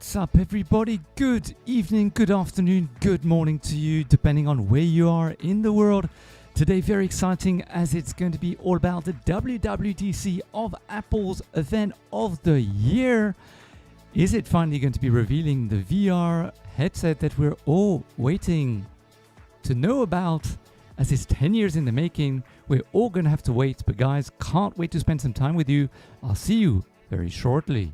What's up, everybody? Good evening, good afternoon, good morning to you, depending on where you are in the world. Today, very exciting, as it's going to be all about the WWDC of Apple's event of the year. Is it finally going to be revealing the VR headset that we're all waiting to know about? As it's 10 years in the making, we're all going to have to wait. But guys, can't wait to spend some time with you. I'll see you very shortly.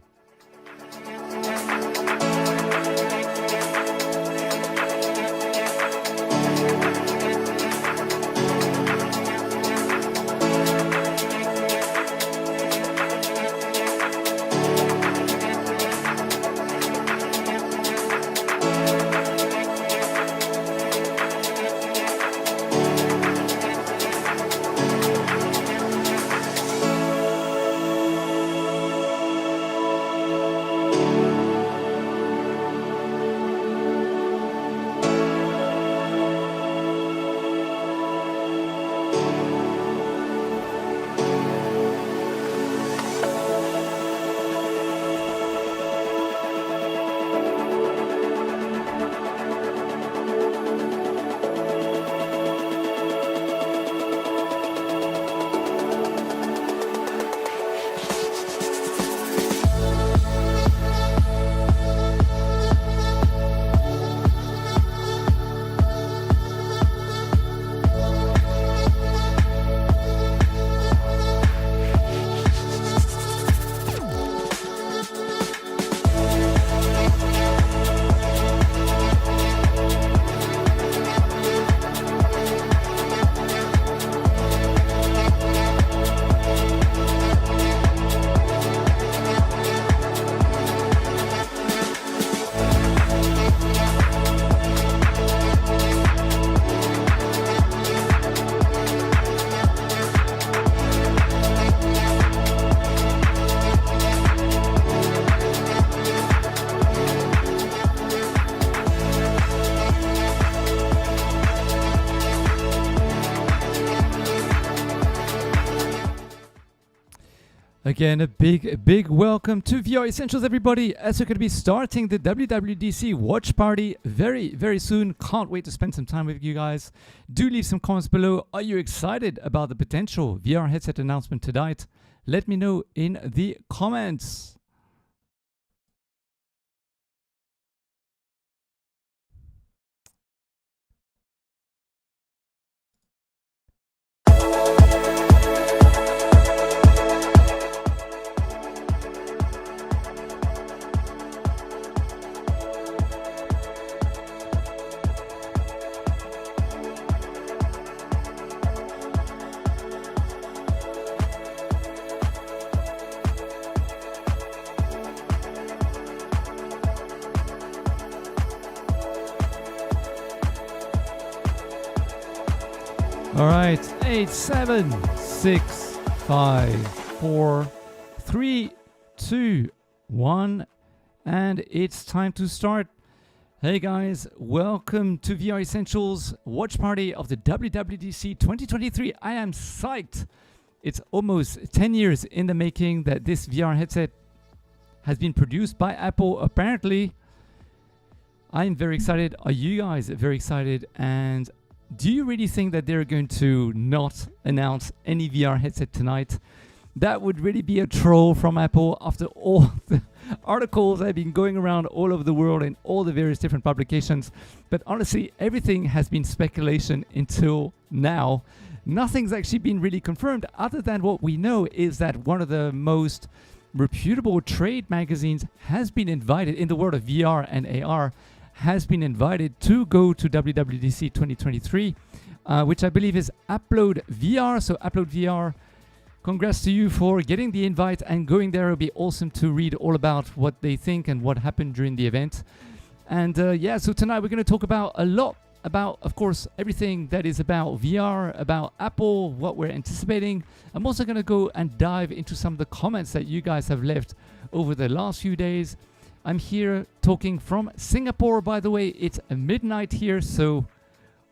Again, a big welcome to VR Essentials, everybody, as we're going to be starting the WWDC watch party very soon. Can't wait to spend some time with you guys. Do leave some comments below. Are you excited about the potential VR headset announcement tonight? Let me know in the comments. All right, 8, 7, 6, 5, 4, 3, 2, 1, and it's time to start. Hey guys, welcome to VR Essentials watch party of the WWDC 2023. I am psyched. It's almost 10 years in the making that this VR headset has been produced by Apple, apparently. I'm very excited. Are you guys very excited? And do you really think that they're going to not announce any VR headset tonight? That would really be a troll from Apple after all the articles that have been going around all over the world in all the various different publications. But honestly, everything has been speculation until now. Nothing's actually been really confirmed, other than what we know is that one of the most reputable trade magazines has been invited in the world of VR and AR, has been invited to go to WWDC 2023, which I believe is Upload VR. So Upload VR, congrats to you for getting the invite and going there. It'll be awesome to read all about what they think and what happened during the event. And yeah, so tonight we're going to talk about a lot about, of course, everything that is about VR, about Apple, what we're anticipating. I'm also going to go and dive into some of the comments that you guys have left over the last few days. I'm here talking from Singapore, by the way. It's midnight here, so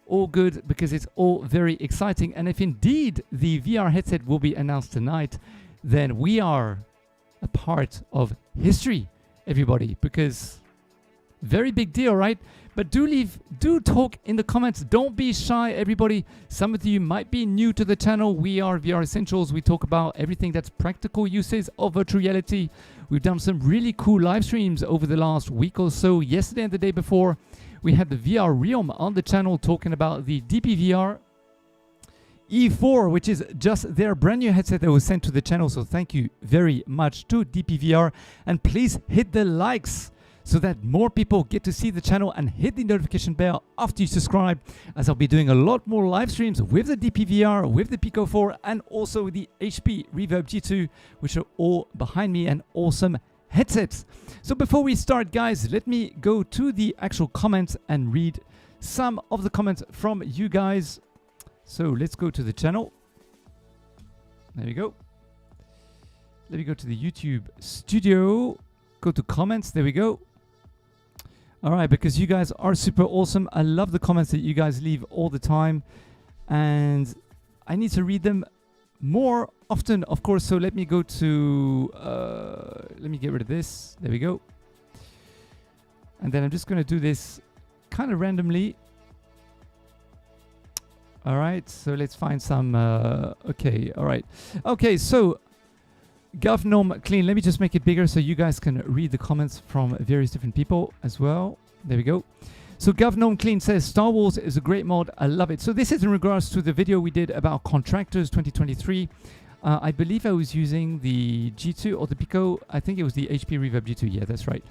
all good, because it's all very exciting. And if indeed the VR headset will be announced tonight, then we are a part of history, everybody, because Very big deal, right? But do talk in the comments. Don't be shy, everybody. Some of you might be new to the channel. We are VR Essentials. We talk about everything that's practical uses of virtual reality. We've done some really cool live streams over the last week or so. Yesterday and the day before, we had the VR Realm on the channel talking about the DPVR E4, which is just their brand new headset that was sent to the channel. So thank you very much to DPVR. And please hit the likes so that more people get to see the channel, and hit the notification bell after you subscribe, as I'll be doing a lot more live streams with the DPVR, with the Pico 4, and also the HP Reverb G2, which are all behind me, and awesome headsets. So before we start, guys, let me go to the actual comments and read some of the comments from you guys. So let's go to the channel. There we go. Let me go to the YouTube studio. Go to comments. There we go. All right, because you guys are super awesome. I love the comments that you guys leave all the time, and I need to read them more often, of course. So let me go to, let me get rid of this. There we go. And then I'm just going to do this kind of randomly. All right, so let's find some, okay, all right. Okay, so GovNorm Clean, let me just make it bigger so you guys can read the comments from various different people as well. There we go. So GovNorm Clean says, Star Wars is a great mod. I love it. So this is in regards to the video we did about Contractors 2023. I believe I was using the G2 or the Pico. I think it was the HP Reverb G2. Yeah, that's right.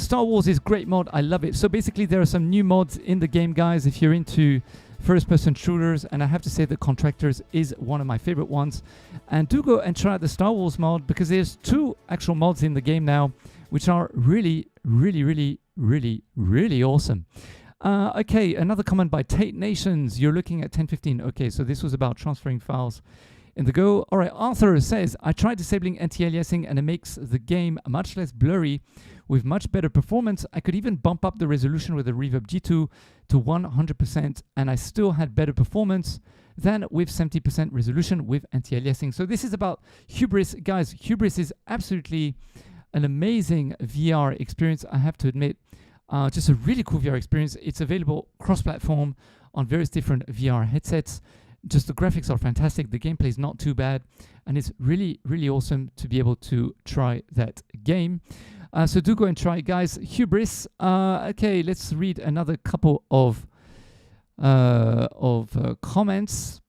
Star Wars is great mod. I love it. So basically there are some new mods in the game, guys, if you're into first-person shooters, and I have to say that Contractors is one of my favorite ones. And do go and try out the Star Wars mod, because there's 2 actual mods in the game now, which are really, really, really, really, really awesome. Okay, another comment by Tate Nations. You're looking at 1015. Okay, so this was about transferring files in the Go. All right, Arthur says, I tried disabling anti-aliasing and it makes the game much less blurry with much better performance. I could even bump up the resolution with the Reverb G2 to 100%, and I still had better performance than with 70% resolution with anti-aliasing. So this is about Hubris. Guys, Hubris is absolutely an amazing VR experience, I have to admit. Just a really cool VR experience. It's available cross-platform on various different VR headsets. Just the graphics are fantastic. The gameplay is not too bad, and it's really, really awesome to be able to try that game. So do go and try it, guys. Hubris. Okay, let's read another couple of comments.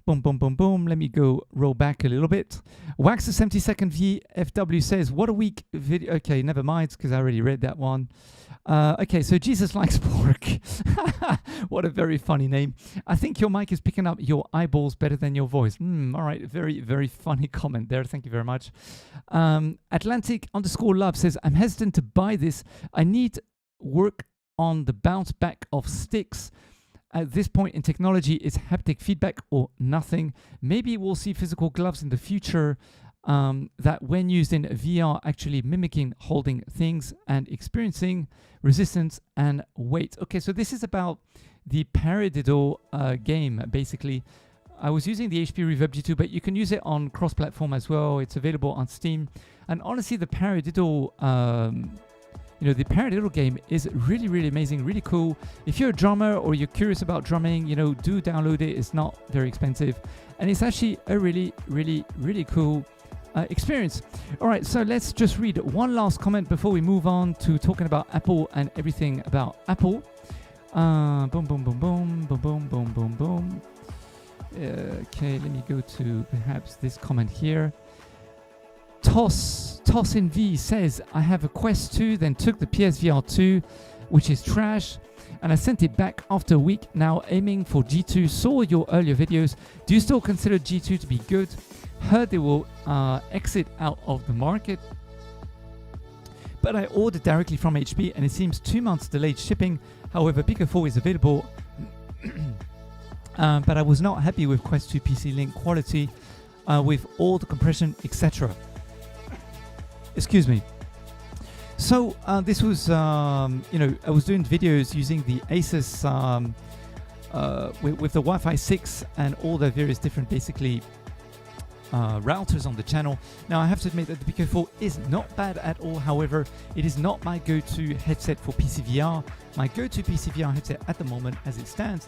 Boom, boom, boom, boom. Let me go roll back a little bit. Wax the 72nd VFW says, what a weak video. Okay, never mind, because I already read that one. Okay, so Jesus likes pork. What a very funny name. I think your mic is picking up your eyeballs better than your voice. All right, very, very funny comment there. Thank you very much. Atlantic_love says, I'm hesitant to buy this. I need work on the bounce back of sticks. At this point in technology, it's haptic feedback or nothing. Maybe we'll see physical gloves in the future that when used in VR actually mimicking holding things and experiencing resistance and weight. Okay, so this is about the paradiddle game, basically. I was using the HP Reverb G2, but you can use it on cross-platform as well. It's available on Steam. And honestly, the paradiddle the paradiddle game is really, really amazing, really cool. If you're a drummer or you're curious about drumming, do download it. It's not very expensive, and it's actually a really, really, really cool experience. All right, so let's just read one last comment before we move on to talking about Apple and everything about Apple. Boom, boom, boom, boom, boom, boom, boom, boom, boom. Okay, let me go to perhaps this comment here. Toss in V says, I have a Quest 2, then took the PSVR 2, which is trash, and I sent it back after a week. Now aiming for G2. Saw your earlier videos. Do you still consider G2 to be good? Heard they will exit out of the market, but I ordered directly from HP and it seems 2 months delayed shipping. However, Pico 4 is available, but I was not happy with Quest 2 PC Link quality with all the compression, etc. Excuse me. So this was, I was doing videos using the Asus with the Wi-Fi 6 and all the various different basically routers on the channel. Now I have to admit that the Pico 4 is not bad at all. However, it is not my go-to headset for PCVR. My go-to PCVR headset at the moment, as it stands,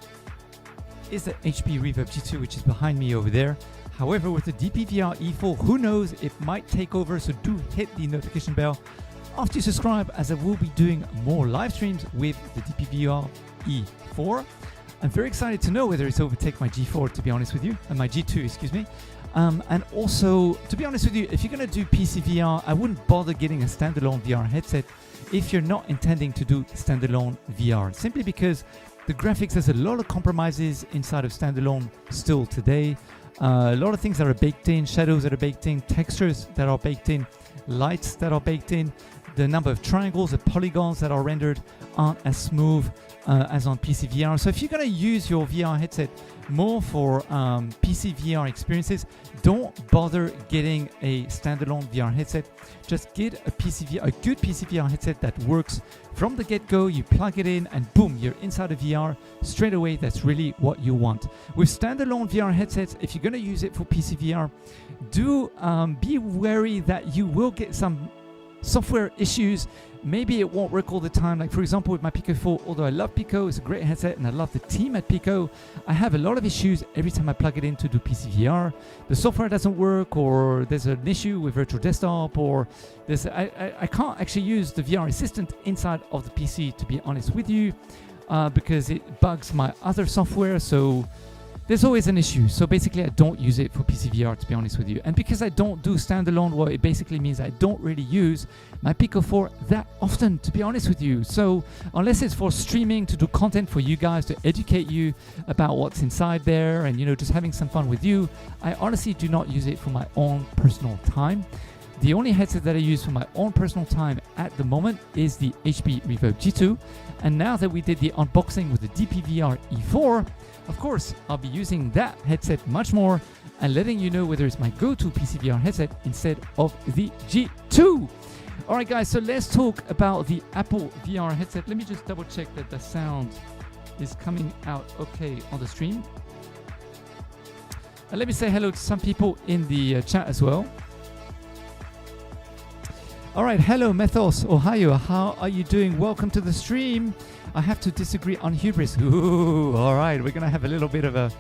is the HP Reverb G2, which is behind me over there. However, with the DPVR E4, who knows, it might take over, so do hit the notification bell after you subscribe, as I will be doing more live streams with the DPVR E4. I'm very excited to know whether it's overtake my G4, to be honest with you, and my G2, excuse me. And also, to be honest with you, if you're going to do PCVR, I wouldn't bother getting a standalone VR headset if you're not intending to do standalone VR, simply because the graphics, there's a lot of compromises inside of standalone still today. A lot of things that are baked in, shadows that are baked in, textures that are baked in, lights that are baked in. The number of triangles, the polygons that are rendered aren't as smooth as on PCVR. So if you're going to use your VR headset more for PCVR experiences, don't bother getting a standalone VR headset. Just get a good PCVR headset that works from the get-go. You plug it in and boom, you're inside of VR straight away. That's really what you want. With standalone VR headsets, if you're going to use it for PCVR, do be wary that you will get some software issues. Maybe it won't work all the time. Like for example, with my Pico 4, although I love Pico, it's a great headset and I love the team at Pico, I have a lot of issues every time I plug it in to do PCVR. The software doesn't work, or there's an issue with virtual desktop, or there's I can't actually use the VR assistant inside of the PC, to be honest with you, because it bugs my other software. So there's always an issue. So basically I don't use it for PCVR, to be honest with you. And because I don't do standalone, well, it basically means I don't really use my Pico 4 that often, to be honest with you. So unless it's for streaming, to do content for you guys, to educate you about what's inside there and, you know, just having some fun with you, I honestly do not use it for my own personal time. The only headset that I use for my own personal time at the moment is the HP Reverb G2. And now that we did the unboxing with the DPVR E4, of course, I'll be using that headset much more and letting you know whether it's my go-to PCVR headset instead of the G2. All right, guys, so let's talk about the Apple VR headset. Let me just double check that the sound is coming out okay on the stream. And let me say hello to some people in the chat as well. All right, hello Methos, Ohio, how are you doing? Welcome to the stream. I have to disagree on hubris. Ooh, all right, we're gonna have a little bit of a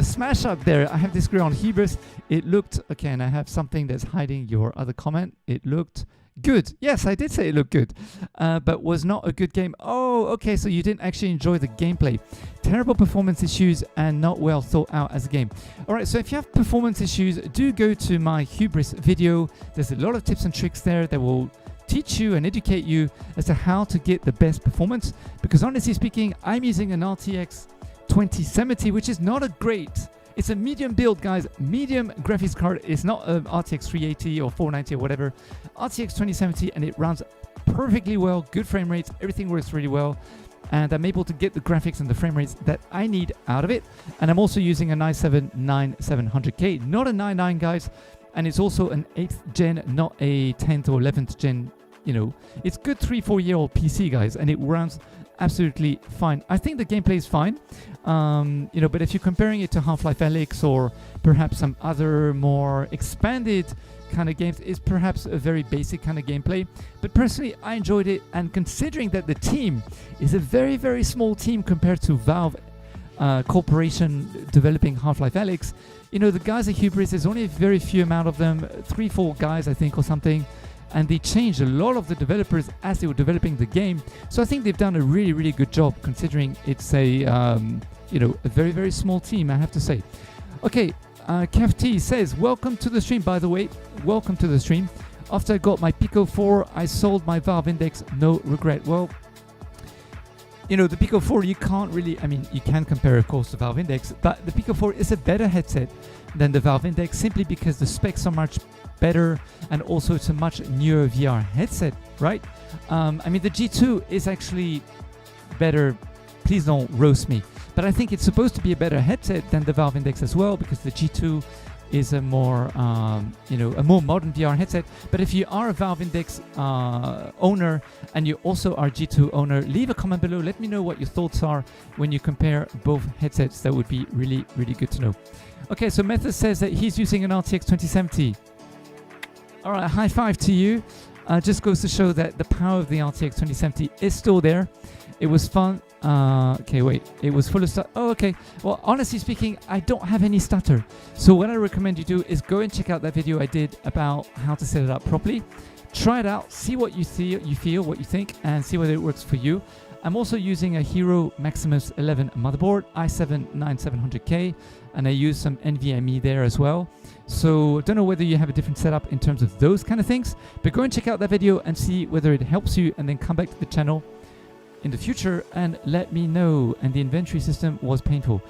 smash up there. I have to disagree on hubris. It looked okay, and I have something that's hiding your other comment. It looked good. Yes, I did say it looked good, but was not a good game. Oh, okay, so you didn't actually enjoy the gameplay. Terrible performance issues and not well thought out as a game. All right, so if you have performance issues, do go to my hubris video. There's a lot of tips and tricks there that will teach you and educate you as to how to get the best performance. Because honestly speaking, I'm using an RTX 2070, which is not a great. It's a medium build, guys. Medium graphics card. It's not an RTX 380 or 490 or whatever. RTX 2070, and it runs perfectly well. Good frame rates. Everything works really well. And I'm able to get the graphics and the frame rates that I need out of it. And I'm also using a i7 9700K, not a 99, guys. And it's also an 8th gen, not a 10th or 11th gen. You know, it's good 3-4-year-old PC, guys, and it runs absolutely fine. I think the gameplay is fine, you know, but if you're comparing it to Half-Life Alyx or perhaps some other more expanded kind of games, it's perhaps a very basic kind of gameplay. But personally, I enjoyed it, and considering that the team is a very, very small team compared to Valve Corporation developing Half-Life Alyx, you know, the guys at Hubris, there's only a very few amount of them, 3-4 guys, I think, or something. And they changed a lot of the developers as they were developing the game. So I think they've done a really, really good job considering it's a, you know, a very, very small team, I have to say. Okay, Kev T says, welcome to the stream, by the way. Welcome to the stream. After I got my Pico 4, I sold my Valve Index. No regret. Well, you know, the Pico 4, you can't really, I mean, you can compare, of course, to Valve Index, but the Pico 4 is a better headset than the Valve Index simply because the specs are much better, and also it's a much newer VR headset, right? I mean, the G2 is actually better. Please don't roast me, but I think it's supposed to be a better headset than the Valve Index as well, because the G2 is a more a more modern VR headset. But if you are a Valve Index owner and you also are G2 owner, leave a comment below. Let me know what your thoughts are when you compare both headsets. That would be really, really good to know. Okay, so Method says that he's using an RTX 2070. All right, high five to you. Just goes to show that the power of the RTX 2070 is still there. It was fun. Okay, wait. It was full of stuff. Oh, okay. Well, honestly speaking, I don't have any stutter. So what I recommend you do is go and check out that video I did about how to set it up properly. Try it out. See what you feel, what you think, and see whether it works for you. I'm also using a Hero Maximus 11 motherboard, i7-9700K, and I use some NVMe there as well. So don't know whether you have a different setup in terms of those kind of things, but go and check out that video and see whether it helps you, and then come back to the channel in the future and let me know. And the inventory system was painful.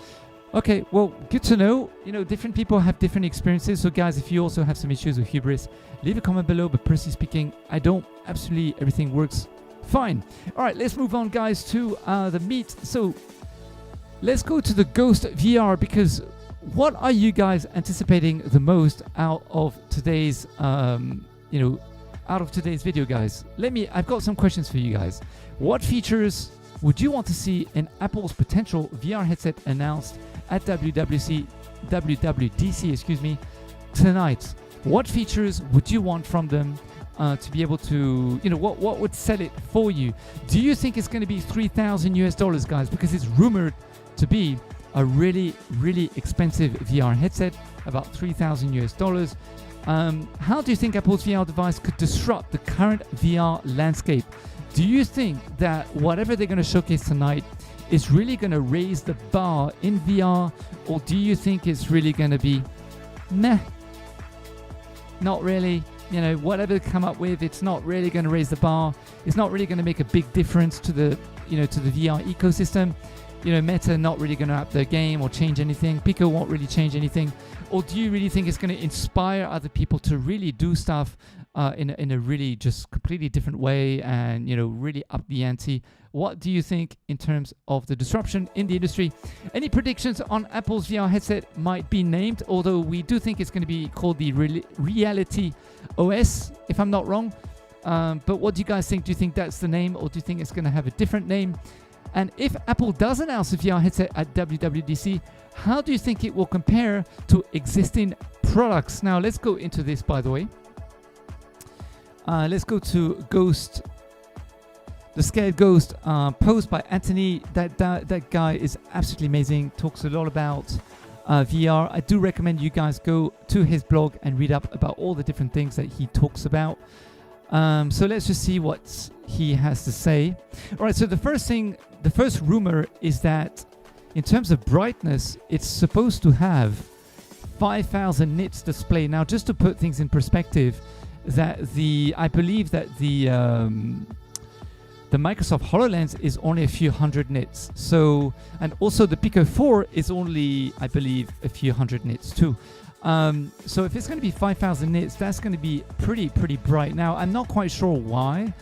Okay, well, good to know. You know, different people have different experiences. So guys, if you also have some issues with Hubris, leave a comment below. But personally speaking, I don't. Absolutely everything works fine. All right, let's move on, guys, to the meat. So let's go to the Ghost VR, because what are you guys anticipating the most out of today's out of today's video, guys? I've got some questions for you guys. What features would you want to see in Apple's potential VR headset announced at WWDC, tonight? What features would you want from them to be able to, what would sell it for you? Do you think it's going to be $3,000 guys? Because it's rumored to be a really, really expensive VR headset, about $3,000. How do you think Apple's VR device could disrupt the current VR landscape? Do you think that whatever they're going to showcase tonight is really going to raise the bar in VR, or do you think it's really going to be meh? Not really. Whatever they come up with, it's not really going to raise the bar. It's not really going to make a big difference to the, to the VR ecosystem. Meta not really going to up their game or change anything. Pico won't really change anything. Or do you really think it's going to inspire other people to really do stuff in a really just completely different way and, really up the ante? What do you think in terms of the disruption in the industry? Any predictions on Apple's VR headset might be named, although we do think it's going to be called the Reality OS, if I'm not wrong. But what do you guys think? Do you think that's the name, or do you think it's going to have a different name? And if Apple does announce a VR headset at WWDC, how do you think it will compare to existing products? Now, let's go into this, by the way. Let's go to Ghost, the Scared Ghost, post by Anthony. That guy is absolutely amazing. Talks a lot about VR. I do recommend you guys go to his blog and read up about all the different things that he talks about. So let's just see what he has to say. All right, so the first rumor is that in terms of brightness, it's supposed to have 5,000 nits display. Now, just to put things in perspective, I believe that the Microsoft HoloLens is only a few hundred nits. So, and also the Pico 4 is only, I believe, a few hundred nits too. So if it's going to be 5,000 nits, that's going to be pretty bright. Now, I'm not quite sure why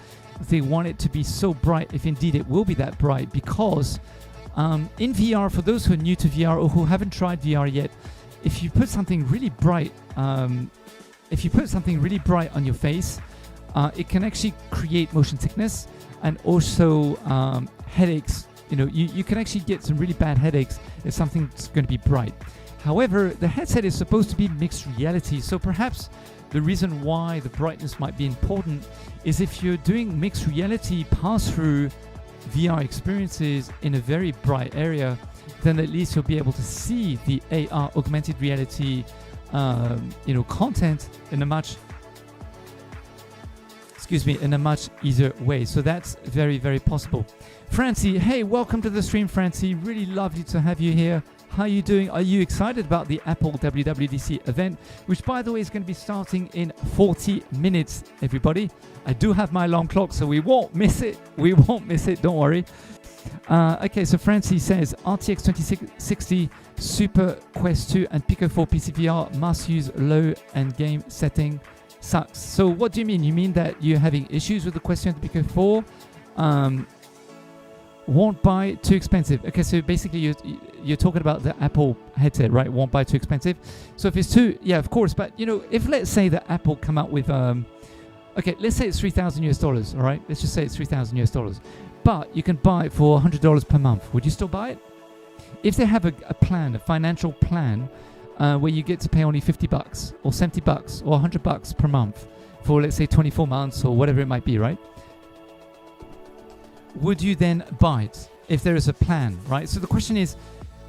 they want it to be so bright, if indeed it will be that bright, because in VR, for those who are new to VR or who haven't tried VR yet, if you put something really bright, on your face, it can actually create motion sickness and also headaches. You can actually get some really bad headaches if something's going to be bright. However, the headset is supposed to be mixed reality, so perhaps the reason why the brightness might be important is if you're doing mixed reality pass-through VR experiences in a very bright area, then at least you'll be able to see the AR augmented reality content in a much easier way. So that's very, very possible. Francie, hey, welcome to the stream, Francie. Really lovely to have you here. How are you doing? Are you excited about the Apple WWDC event, which, by the way, is going to be starting in 40 minutes, everybody? I do have my alarm clock, so we won't miss it. Don't worry. Okay, so Francie says RTX 2060 Super Quest 2 and Pico 4 PCVR must use low end game setting. Sucks. So what do you mean? You mean that you're having issues with the Quest 2 and the Pico 4? won't buy too expensive. Okay, so basically you're talking about the Apple headset, right? Won't buy too expensive. So if it's too, yeah, of course. But you know, if let's say that Apple come out with, okay, let's say it's $3,000 US, all right? Let's just say it's $3,000 US, but you can buy it for $100 per month. Would you still buy it? If they have a plan, a financial plan, where you get to pay only $50 or $70 or $100 per month for, let's say, 24 months or whatever it might be, right? Would you then buy it if there is a plan, right? So the question is,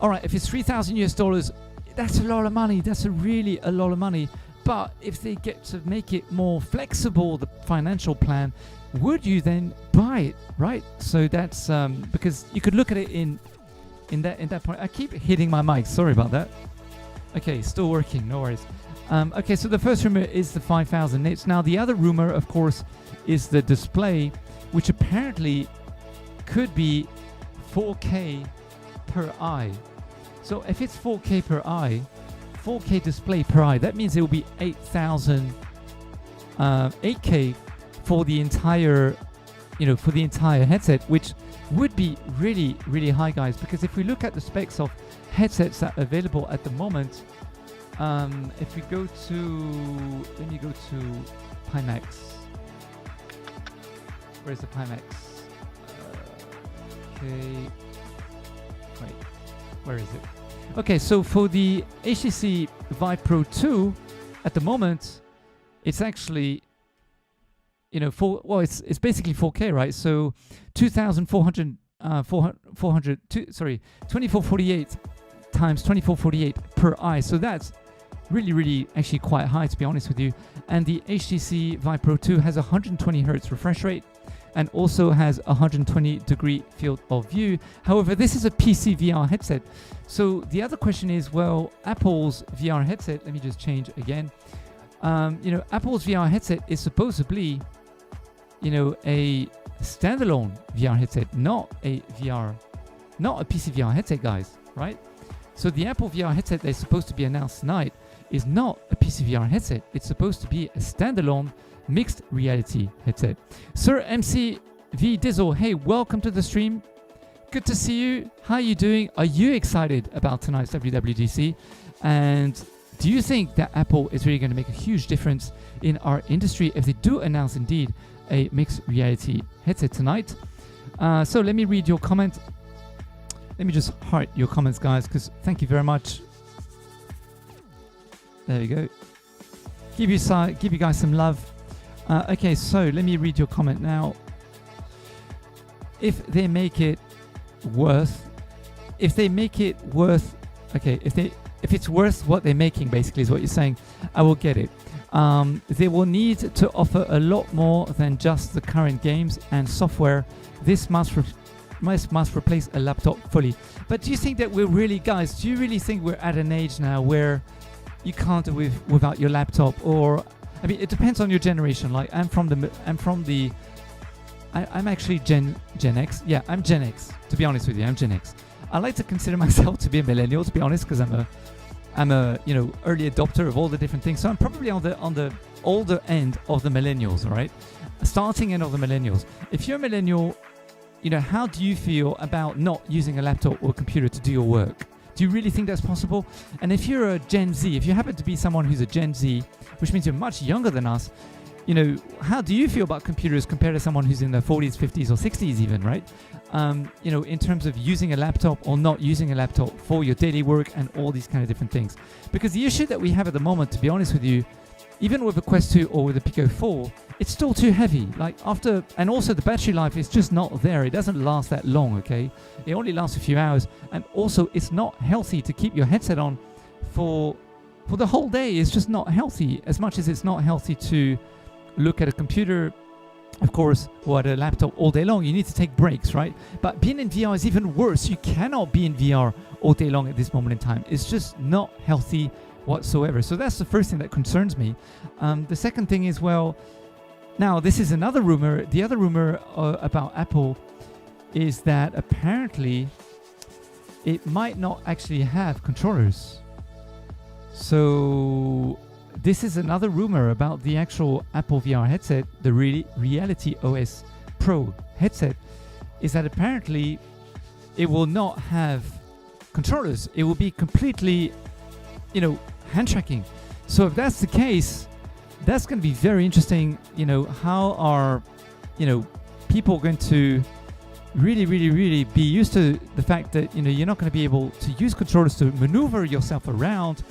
all right, if it's $3,000 US, that's a lot of money. That's really a lot of money. But if they get to make it more flexible, the financial plan, would you then buy it, right? So that's because you could look at it in that point. I keep hitting my mic. Sorry about that. Okay, still working. No worries. Okay, so the first rumor is the 5,000 nits. Now the other rumor, of course, is the display, which apparently could be 4K per eye. So if it's 4K per eye, 4K display per eye, that means it will be 8K for the entire, for the entire headset, which would be really, really high, guys. Because if we look at the specs of headsets that are available at the moment, if we go to, let me go to Pimax. Where's the Pimax? Okay, wait, where is it? Okay, so for the HTC Vive Pro 2, at the moment, it's actually, it's basically 4K, right? So 2448 times 2448 per eye. So that's really, really actually quite high, to be honest with you. And the HTC Vive Pro 2 has 120 Hz refresh rate and also has 120-degree field of view. However, this is a PC VR headset. So the other question is, well, Apple's VR headset, let me just change again. Apple's VR headset is supposedly, a standalone VR headset, not a PC VR headset, guys, right? So the Apple VR headset that's supposed to be announced tonight is not a PC VR headset. It's supposed to be a standalone mixed reality headset. Sir MC V Dizzle, hey, welcome to the stream. Good to see you. How are you doing? Are you excited about tonight's WWDC? And do you think that Apple is really going to make a huge difference in our industry if they do announce indeed a mixed reality headset tonight? So let me read your comment. Let me just heart your comments, guys, because thank you very much. There we go. Give you guys some love. Okay, so let me read your comment now. If they make it worth, okay, if it's worth what they're making, basically is what you're saying, I will get it. They will need to offer a lot more than just the current games and software. This must replace a laptop fully. But do you think that we're really, guys, do you really think we're at an age now where you can't do without your laptop? Or, I mean, it depends on your generation. Like I'm actually Gen X. Yeah, I'm Gen X. To be honest with you, I'm Gen X. I like to consider myself to be a millennial, to be honest, because I'm a early adopter of all the different things. So I'm probably on the older end of the millennials, all right? Starting end of the millennials. If you're a millennial, how do you feel about not using a laptop or computer to do your work? Do you really think that's possible? And if you're a Gen Z, if you happen to be someone who's a Gen Z, which means you're much younger than us, how do you feel about computers compared to someone who's in their 40s, 50s, or 60s even, right? In terms of using a laptop or not using a laptop for your daily work and all these kind of different things. Because the issue that we have at the moment, to be honest with you, even with a Quest 2 or with a Pico 4, it's still too heavy. And also the battery life is just not there. It doesn't last that long, okay? It only lasts a few hours. And also it's not healthy to keep your headset on for the whole day. It's just not healthy. As much as it's not healthy to look at a computer, of course, or at a laptop all day long, you need to take breaks, right? But being in VR is even worse. You cannot be in VR all day long at this moment in time. It's just not healthy whatsoever. So that's the first thing that concerns me. The second thing is, well, now this is another rumor. The other rumor about Apple is that apparently it might not actually have controllers. So this is another rumor about the actual Apple VR headset, the Reality OS Pro headset. is that apparently it will not have controllers. It will be completely, hand tracking. So if that's the case, that's going to be very interesting. How are, people going to really be used to the fact that, you're not going to be able to use controllers to maneuver yourself around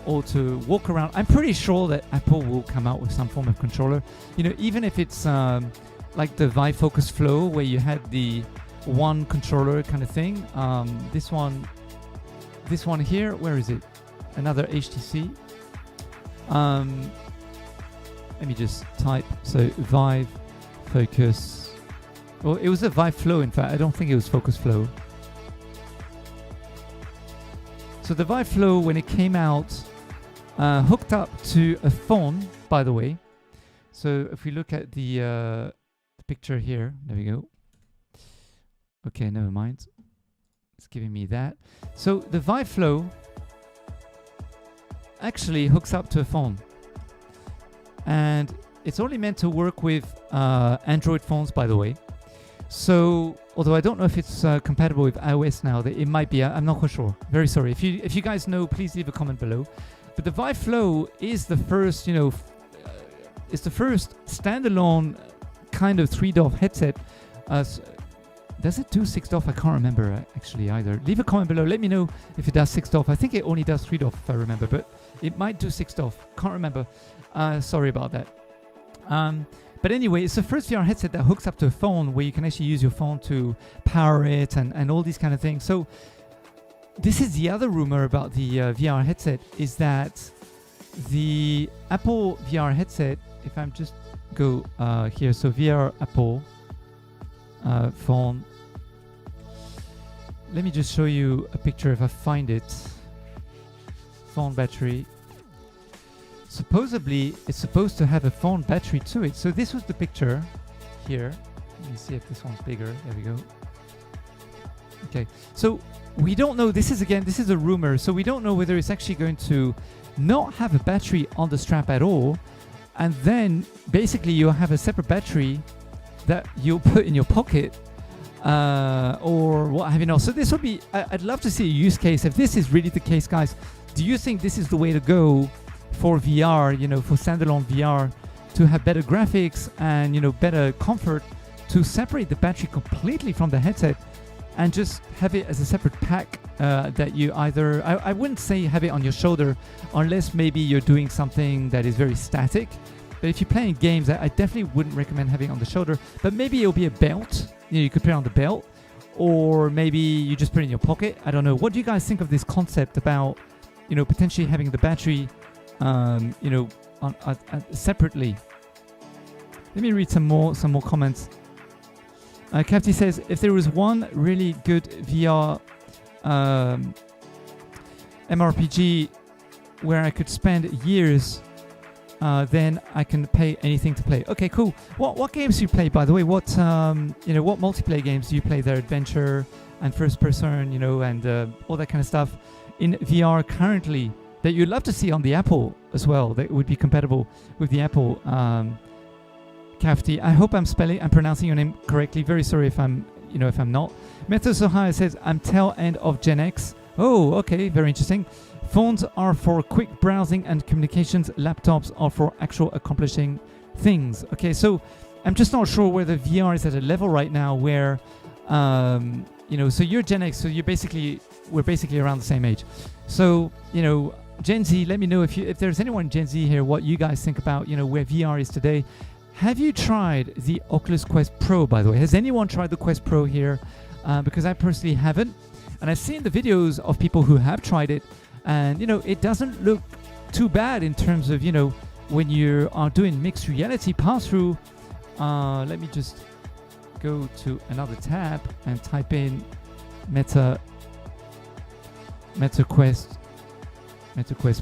or to walk around. I'm pretty sure that Apple will come out with some form of controller, even if it's like the Vive Focus Flow where you had the one controller kind of thing. This one here, where is it? Another HTC. Let me just type. So Vive Focus. Well, it was a Vive Flow, in fact. I don't think it was Focus Flow. So the Vive Flow, when it came out, hooked up to a phone, by the way. So if we look at the picture here, there we go. Okay, never mind. It's giving me that. So the Vive Flow actually hooks up to a phone. And it's only meant to work with Android phones, by the way. So, although I don't know if it's compatible with iOS now, that it might be. I'm not quite sure. Very sorry. If you guys know, please leave a comment below. But the Vive Flow is the first, it's the first standalone kind of 3DOF headset. Does it do 6DOF? I can't remember actually either. Leave a comment below. Let me know if it does 6DOF. I think it only does 3DOF if I remember, but it might do 6DOF. Can't remember. Sorry about that. But anyway, it's the first VR headset that hooks up to a phone where you can actually use your phone to power it and all these kind of things. So this is the other rumor about the VR headset, is that the Apple VR headset, if I'm just go here, so VR Apple phone. Let me just show you a picture if I find it. Phone battery. Supposedly, it's supposed to have a phone battery to it. So this was the picture here. Let me see if this one's bigger. There we go. Okay, so we don't know. This is a rumor. So we don't know whether it's actually going to not have a battery on the strap at all. And then basically you'll have a separate battery that you'll put in your pocket or what have you not. So this will be, I'd love to see a use case. If this is really the case, guys, do you think this is the way to go for VR, for standalone VR, to have better graphics and, better comfort, to separate the battery completely from the headset and just have it as a separate pack that you either, I wouldn't say have it on your shoulder unless maybe you're doing something that is very static. But if you're playing games, I definitely wouldn't recommend having it on the shoulder. But maybe it'll be a belt. You could put it on the belt, or maybe you just put it in your pocket. I don't know. What do you guys think of this concept about, potentially having the battery separately? Let me read some more comments. Cavity says, if there was one really good VR MRPG where I could spend years, then I can pay anything to play. Okay, cool. What games do you play, by the way? What what multiplayer games do you play there? Adventure and first person, and all that kind of stuff in VR currently that you'd love to see on the Apple as well, that would be compatible with the Apple. Cavity, I hope I'm pronouncing your name correctly. Very sorry if I'm not. Metal Sohaya says, I'm tail end of Gen X. Oh, okay, very interesting. Phones are for quick browsing and communications. Laptops are for actual accomplishing things. Okay, so I'm just not sure whether VR is at a level right now where, so you're Gen X, so we're basically around the same age. So, Gen Z, let me know if there's anyone Gen Z here, what you guys think about, where VR is today. Have you tried the Oculus Quest Pro, by the way? Has anyone tried the Quest Pro here? Because I personally haven't. And I've seen the videos of people who have tried it. And, it doesn't look too bad in terms of, when you are doing mixed reality pass-through. Let me just go to another tab and type in Meta Quest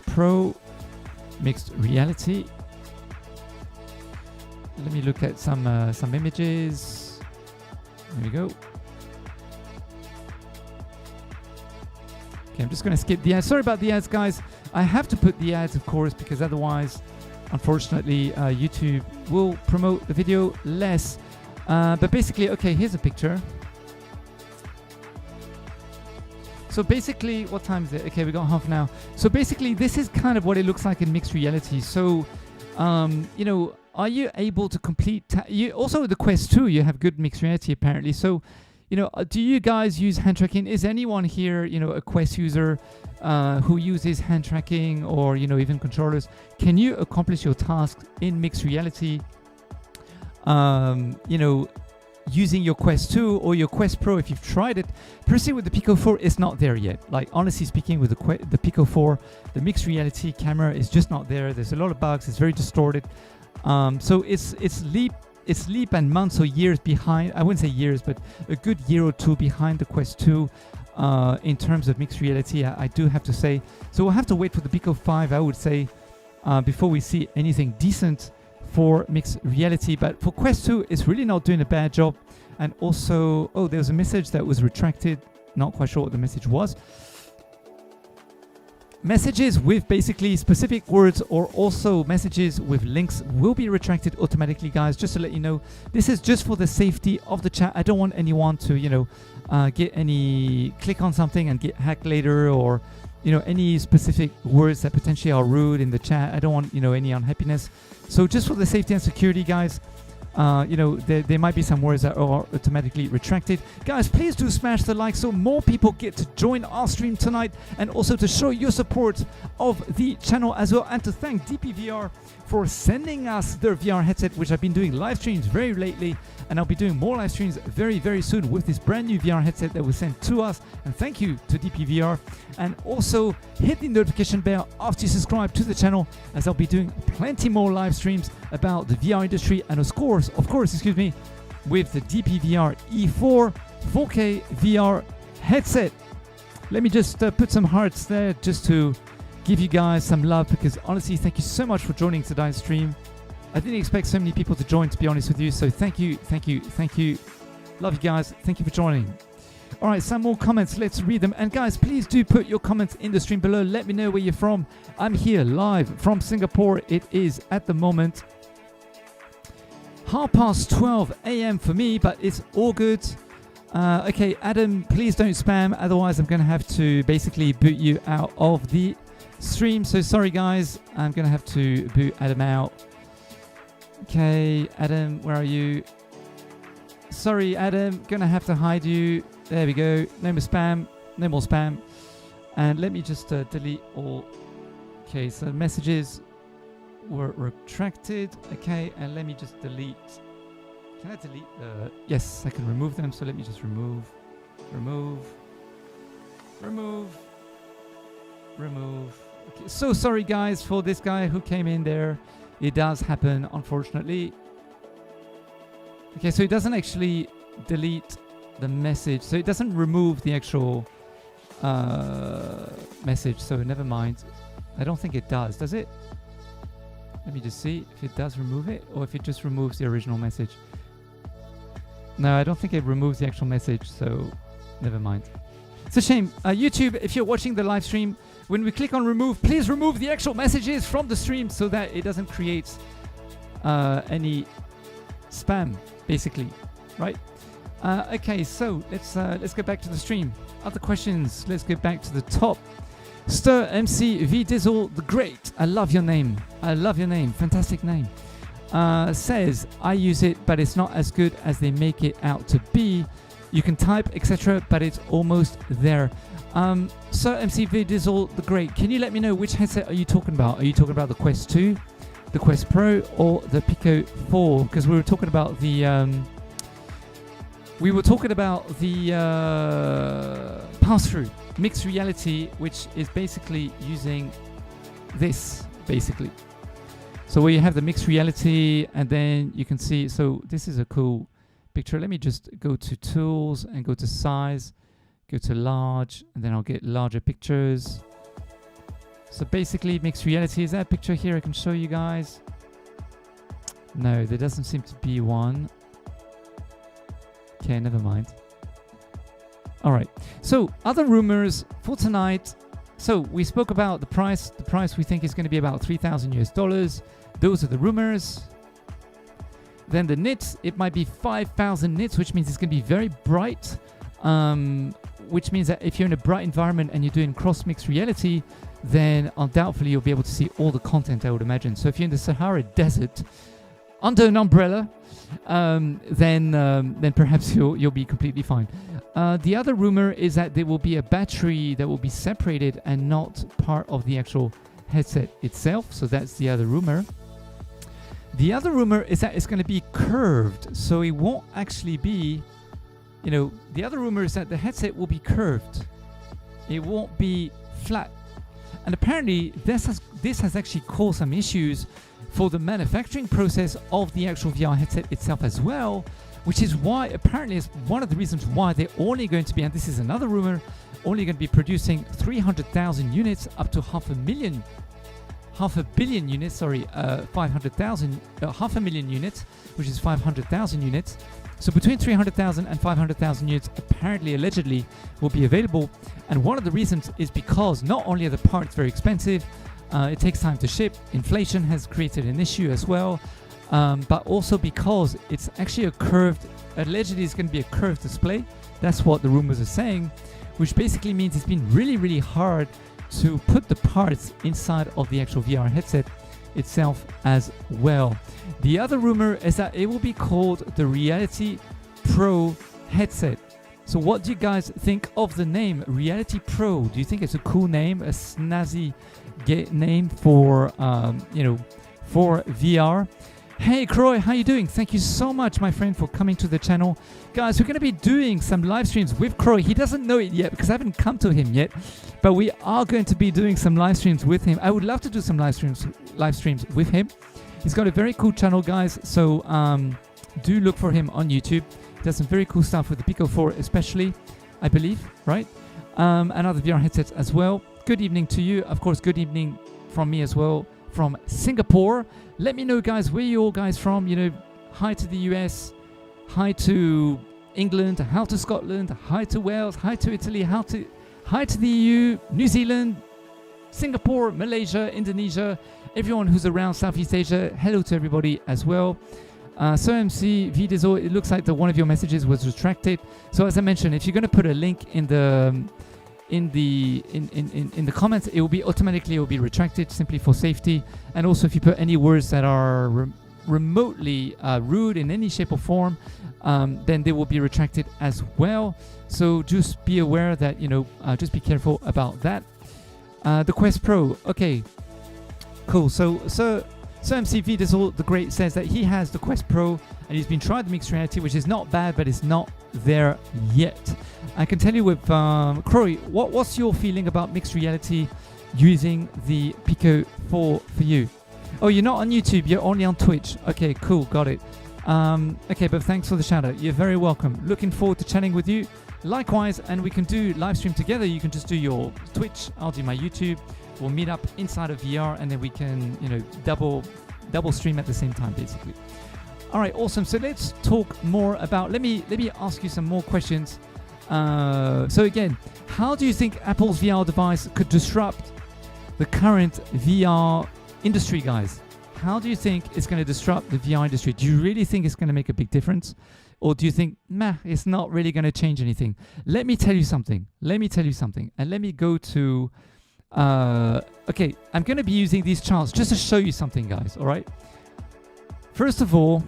Pro mixed reality. Let me look at some images. There we go. Okay, I'm just going to skip the ads. Sorry about the ads, guys. I have to put the ads, of course, because otherwise, unfortunately, YouTube will promote the video less. But basically, okay, here's a picture. So basically, what time is it? Okay, we got half an hour. So basically, this is kind of what it looks like in mixed reality. So, you know, are you able to complete... also, the Quest 2, you have good mixed reality, apparently. So, you know, do you guys use hand tracking? Is anyone here, you know, a Quest user who uses hand tracking or, you know, even controllers? Can you accomplish your tasks in mixed reality, you know, using your Quest 2 or your Quest Pro if you've tried it? Personally, with the Pico 4, it's not there yet. Like, honestly speaking, with the Pico 4, the mixed reality camera is just not there. There's a lot of bugs. It's very distorted. So it's leap and months or years behind. I wouldn't say years, but a good year or two behind the Quest 2 in terms of mixed reality, I do have to say. So we'll have to wait for the Pico 5, I would say, before we see anything decent for mixed reality. But for Quest 2, it's really not doing a bad job. And also, oh, there was a message that was retracted. Not quite sure what the message was. Messages with basically specific words or also messages with links will be retracted automatically, guys. Just to let you know, this is just for the safety of the chat. I don't want anyone to, you know, click on something and get hacked later, or, you know, any specific words that potentially are rude in the chat. I don't want, you know, any unhappiness. So just for the safety and security, guys, you know, there might be some words that are automatically retracted. Guys, please do smash the like so more people get to join our stream tonight, and also to show your support of the channel as well, and to thank DPVR for sending us their VR headset, which I've been doing live streams very lately, and I'll be doing more live streams very, very soon with this brand new VR headset that was sent to us. And thank you to DPVR. And also hit the notification bell after you subscribe to the channel, as I'll be doing plenty more live streams about the VR industry, and of course, excuse me, with the DPVR E4 4K VR headset. Let me just put some hearts there just to give you guys some love, because honestly, thank you so much for joining today's stream. I didn't expect so many people to join, to be honest with you. So thank you. Love you guys. Thank you for joining. All right, some more comments. Let's read them. And guys, please do put your comments in the stream below. Let me know where you're from. I'm here live from Singapore. It is at the moment 12:30 a.m. for me, but it's all good. Okay, Adam, please don't spam. Otherwise, I'm going to have to basically boot you out of the stream. So sorry, guys. I'm going to have to boot Adam out. Okay, Adam, where are you? Sorry, Adam. Going to have to hide you. There we go. No more spam. No more spam. And let me just delete all. Okay, so messages were retracted. Okay, and let me just delete. Can I delete? Yes, I can remove them. So let me just remove. Okay, so sorry, guys, for this guy who came in there. It does happen, unfortunately. Okay, so it doesn't actually delete the message. So it doesn't remove the actual message. So never mind. I don't think it does it? Let me just see if it does remove it, or if it just removes the original message. No, I don't think it removes the actual message, so never mind. It's a shame. YouTube, if you're watching the live stream, when we click on remove, please remove the actual messages from the stream so that it doesn't create any spam, basically, right? Okay, so let's go back to the stream. Other questions. Let's go back to the top. Stir MC V Dizzle the Great. I love your name. Fantastic name. Says, I use it, but it's not as good as they make it out to be. You can type, etc., but it's almost there. Sir MCV Dizzle the Great, can you let me know which headset are you talking about? Are you talking about the Quest 2, the Quest Pro, or the Pico 4? Because we were talking about the pass-through mixed reality, which is basically using this, basically. So where you have the mixed reality, and then you can see, so this is a cool picture. Let me just go to tools and go to size, go to large, and then I'll get larger pictures. So basically mixed reality is that picture here I can show you guys. No, there doesn't seem to be one. Okay, never mind. All right, so other rumors for tonight. So we spoke about the price. The price we think is going to be about $3,000 US. Those are the rumors. Then the nits, it might be 5,000 nits, which means it's going to be very bright. which means that if you're in a bright environment and you're doing cross mixed reality, then undoubtedly you'll be able to see all the content, I would imagine. So if you're in the Sahara Desert under an umbrella, then perhaps you'll be completely fine. The other rumor is that there will be a battery that will be separated and not part of the actual headset itself. So that's the other rumor. The other rumor is that it's going to be curved, so it won't actually be, the other rumor is that the headset will be curved. It won't be flat. And apparently this has actually caused some issues for the manufacturing process of the actual VR headset itself as well, which is why apparently it's one of the reasons why they're only going to be, and this is another rumor, only going to be producing 300,000 units up to 500,000 units, 500,000, 500,000 units, which is 500,000 units. So between 300,000 and 500,000 units apparently, allegedly, will be available. And one of the reasons is because not only are the parts very expensive, it takes time to ship, inflation has created an issue as well, but also because it's actually allegedly it's going to be a curved display. That's what the rumors are saying, which basically means it's been really, really hard to put the parts inside of the actual VR headset itself as well. The other rumor is that it will be called the Reality Pro headset. So what do you guys think of the name Reality Pro? Do you think it's a cool name, a snazzy name for for VR? Hey Croy, how you doing? Thank you so much, my friend, for coming to the channel. Guys, we're going to be doing some live streams with Croy. He doesn't know it yet because I haven't come to him yet, but we are going to be doing some live streams with him. I would love to do some live streams with him. He's got a very cool channel, guys, so do look for him on YouTube. He does some very cool stuff with the Pico 4 especially, I believe, right? And other VR headsets as well. Good evening to you. Of course, good evening from me as well, from Singapore. Let me know, guys, where you all guys from. Hi to the US, hi to England, hi to Scotland, hi to Wales, hi to Italy, hi to the EU, New Zealand, Singapore, Malaysia, Indonesia, everyone who's around Southeast Asia. Hello to everybody as well. So MC Videzo, it looks like that one of your messages was retracted. So as I mentioned, if you're going to put a link in the comments, it will be automatically retracted simply for safety. And also if you put any words that are remotely rude in any shape or form, then they will be retracted as well. So just be aware that just be careful about that. The Quest Pro, okay, cool. So MCV Dizzle the Great says that he has the Quest Pro and he's been trying the mixed reality, which is not bad, but it's not there yet. I can tell you with Croy, what's your feeling about mixed reality using the Pico 4 for you? Oh, you're not on YouTube, you're only on Twitch. Okay, cool, got it. Okay, but thanks for the shout out. You're very welcome. Looking forward to chatting with you. Likewise, and we can do live stream together. You can just do your Twitch, I'll do my YouTube. We'll meet up inside of VR and then we can, double stream at the same time, basically. All right, awesome. So let's talk more about, let me ask you some more questions. So again, how do you think Apple's VR device could disrupt the current VR industry, guys? How do you think it's going to disrupt the VR industry? Do you really think it's going to make a big difference? Or do you think, it's not really going to change anything? Let me tell you something. And let me go to, okay, I'm going to be using these charts just to show you something, guys, all right? First of all,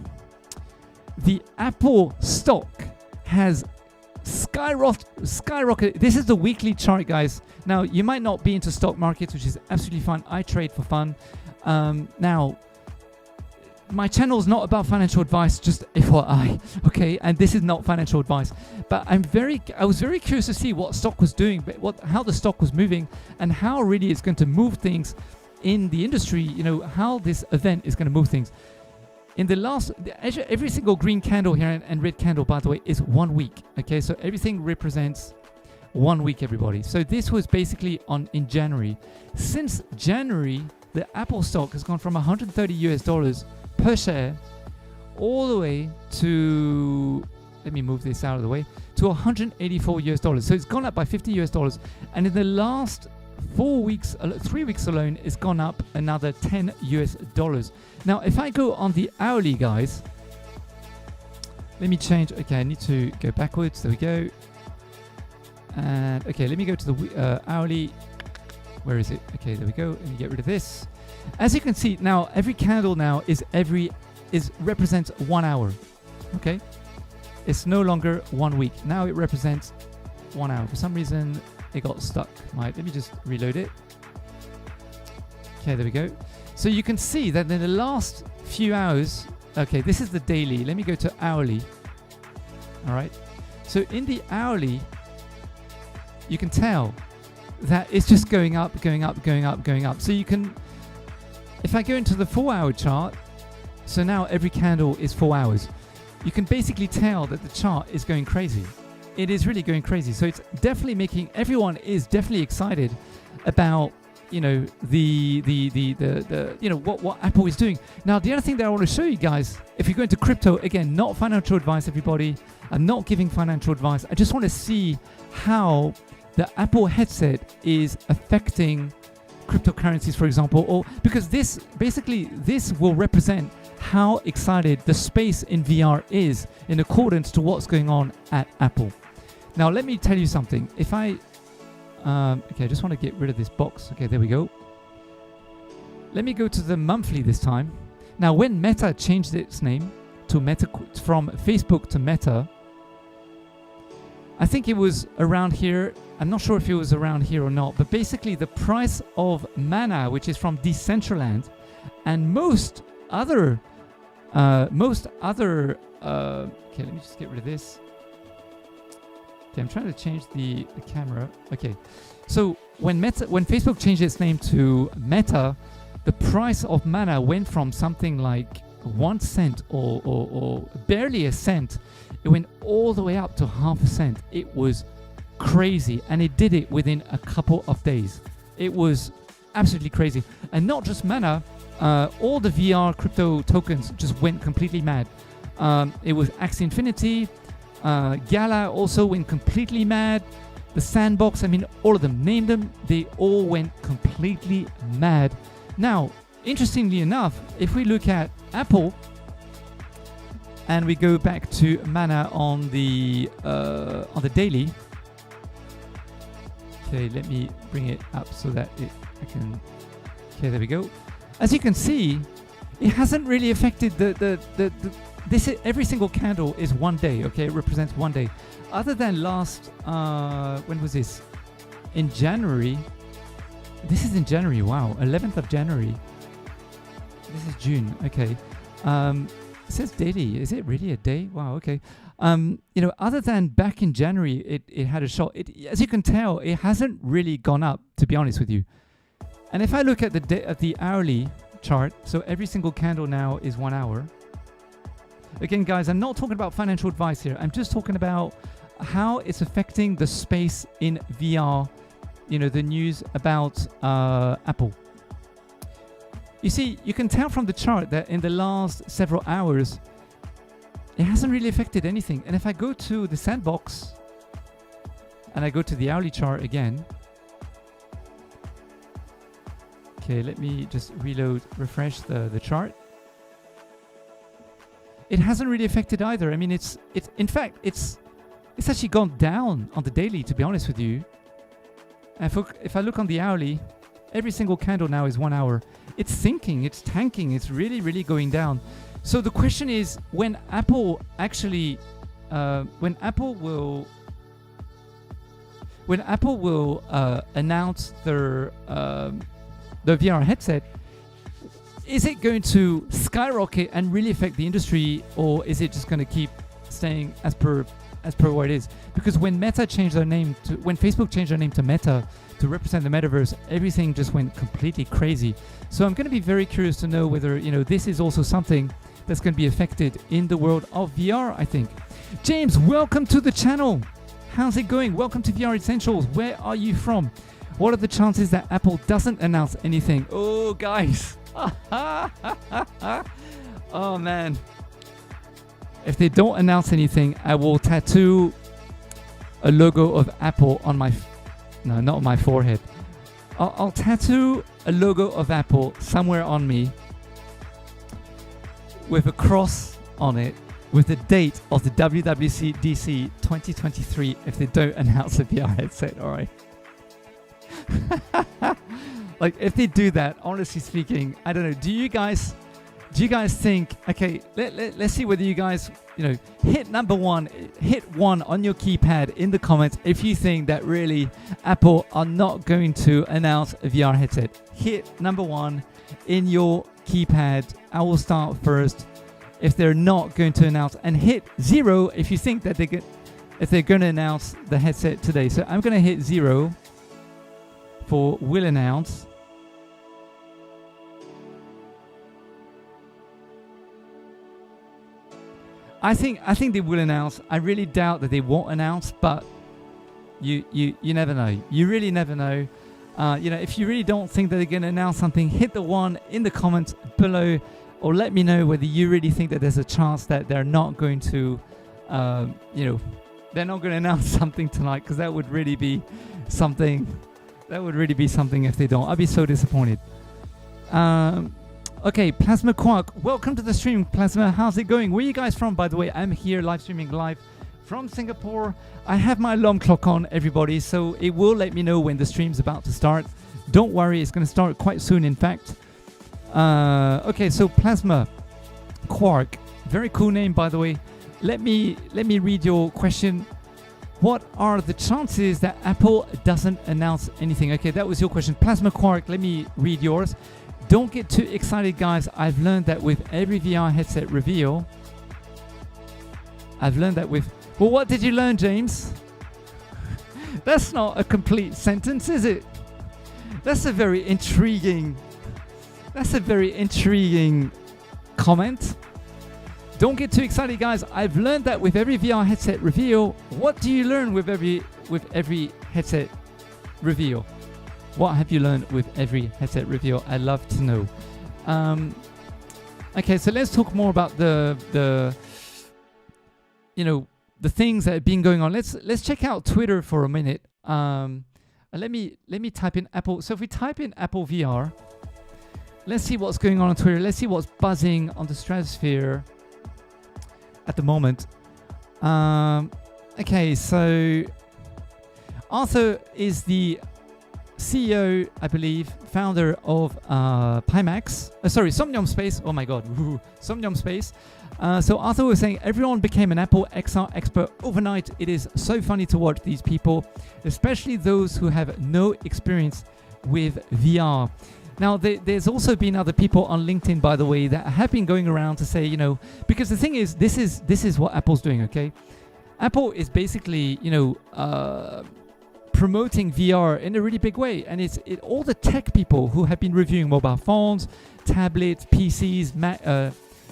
the Apple stock has skyrocketed. This is the weekly chart, guys. Now, you might not be into stock markets, which is absolutely fine. I trade for fun. Now, my channel is not about financial advice, just FYI, okay? And this is not financial advice. But I was very curious to see what stock was doing, how the stock was moving, and how really it's going to move things in the industry. How this event is going to move things. In the last, every single green candle here and red candle, by the way, is 1 week. Okay, so everything represents 1 week, everybody. So this was basically in January. Since January, the Apple stock has gone from $130 per share all the way to, let me move this out of the way, to $184. So it's gone up by $50. And in the last 3 weeks alone, it's gone up another $10. Now, if I go on the hourly, guys, let me change. Okay, I need to go backwards. There we go. And okay, let me go to the hourly. Where is it? Okay, there we go. Let me get rid of this. As you can see now, every candle now represents 1 hour. Okay, it's no longer 1 week. Now it represents 1 hour. For some reason, it got stuck. Right, let me just reload it. Okay, there we go. So you can see that in the last few hours. Okay, this is the daily. Let me go to hourly. All right. So in the hourly, you can tell that it's just going up, going up, going up, going up. So you can, if I go into the 4-hour chart, so now every candle is 4 hours. You can basically tell that the chart is going crazy. It is really going crazy. So it's definitely making, everyone is definitely excited about, you know, the you know, what Apple is doing. Now, the other thing that I want to show you guys, if you go into crypto, again, not financial advice, everybody. I'm not giving financial advice. I just want to see how the Apple headset is affecting cryptocurrencies, for example, or because this will represent how excited the space in VR is in accordance to what's going on at Apple. Now, let me tell you something. If I okay, I just want to get rid of this box. Okay, there we go. Let me go to the monthly this time. Now, when Meta changed its name to Meta, from Facebook to Meta, I think it was around here. I'm not sure if it was around here or not, but basically the price of Mana, which is from Decentraland, and most other, okay, let me just get rid of this. Okay, I'm trying to change the camera. Okay, so when Facebook changed its name to Meta, the price of Mana went from something like 1 cent or barely a cent. It went all the way up to half a cent. It was crazy, and it did it within a couple of days. It was absolutely crazy. And not just Mana, all the VR crypto tokens just went completely mad. It was Axie Infinity, Gala also went completely mad. The Sandbox, I mean, all of them, name them, they all went completely mad. Now, interestingly enough, if we look at Apple and we go back to Mana on the daily. Okay, let me bring it up so that I can. Okay, there we go. As you can see, it hasn't really affected this. Every single candle is 1 day. Okay, it represents 1 day. Other than last, when was this? In January. This is in January. Wow, 11th of January. This is June. Okay. It says daily. Is it really a day? Wow. Okay. You know, other than back in January, it had a shot. As you can tell, it hasn't really gone up, to be honest with you. And if I look at the hourly chart, so every single candle now is 1 hour. Again, guys, I'm not talking about financial advice here. I'm just talking about how it's affecting the space in VR. You know, the news about Apple. You see, you can tell from the chart that in the last several hours, it hasn't really affected anything. And if I go to the Sandbox and I go to the hourly chart again. Okay, let me just refresh the chart. It hasn't really affected either. I mean, it's in fact, it's actually gone down on the daily, to be honest with you. And if I look on the hourly, every single candle now is 1 hour. It's sinking, it's tanking, it's really, really going down. So the question is, when Apple actually, when Apple will announce their the VR headset, is it going to skyrocket and really affect the industry, or is it just going to keep staying as per what it is? Because when Meta changed their name to, when Facebook changed their name to Meta to represent the metaverse, everything just went completely crazy. So I'm going to be very curious to know whether, you know, this is also something that's going to be affected in the world of VR, I think. James, welcome to the channel. How's it going? Welcome to VR Essentials. Where are you from? What are the chances that Apple doesn't announce anything? Oh, guys. Oh, man. If they don't announce anything, I will tattoo a logo of Apple on my... No, not on my forehead. I'll tattoo a logo of Apple somewhere on me with a cross on it with the date of the WWDC 2023 if they don't announce a VR headset. All right. Like if they do that, honestly speaking, I don't know. Do you guys think? Okay, let's see whether you guys, hit hit 1 on your keypad in the comments if you think that really Apple are not going to announce a VR headset. Hit number 1 in your keypad. I will start first if they're not going to announce, and hit 0 if you think that if they're going to announce the headset today. So I'm going to hit 0 for will announce. I think they will announce. I really doubt that they won't announce, but you never know. You really never know. If you really don't think that they're going to announce something, hit the 1 in the comments below, or let me know whether you really think that there's a chance that they're not going to, they're not going to announce something tonight, because that would really be something. That would really be something if they don't. I'd be so disappointed. Okay, Plasma Quark, welcome to the stream, Plasma. How's it going? Where are you guys from, by the way? I'm here live streaming live from Singapore. I have my alarm clock on, everybody, so it will let me know when the stream's about to start. Don't worry, it's going to start quite soon, in fact. Okay, so Plasma Quark, very cool name, by the way. Let me read your question. What are the chances that Apple doesn't announce anything? Okay, that was your question. Plasma Quark, let me read yours. Don't get too excited, guys. I've learned that with every VR headset reveal. Well, what did you learn, James? That's not a complete sentence, is it? That's a very intriguing comment. Don't get too excited, guys. I've learned that with every VR headset reveal. What do you learn with every headset reveal? What have you learned with every headset reveal? I'd love to know. Okay, so let's talk more about the things that have been going on. Let's check out Twitter for a minute. Let me type in Apple. So if we type in Apple VR, let's see what's going on Twitter. Let's see what's buzzing on the stratosphere at the moment. Okay, so Arthur is the CEO, I believe, founder of Somnium Space. Oh my God, Somnium Space. So Arthur was saying, everyone became an Apple XR expert overnight. It is so funny to watch these people, especially those who have no experience with VR. Now, there's also been other people on LinkedIn, by the way, that have been going around to say, because the thing is, this is what Apple's doing, okay? Apple is basically, promoting VR in a really big way, and it's all the tech people who have been reviewing mobile phones, tablets, PCs,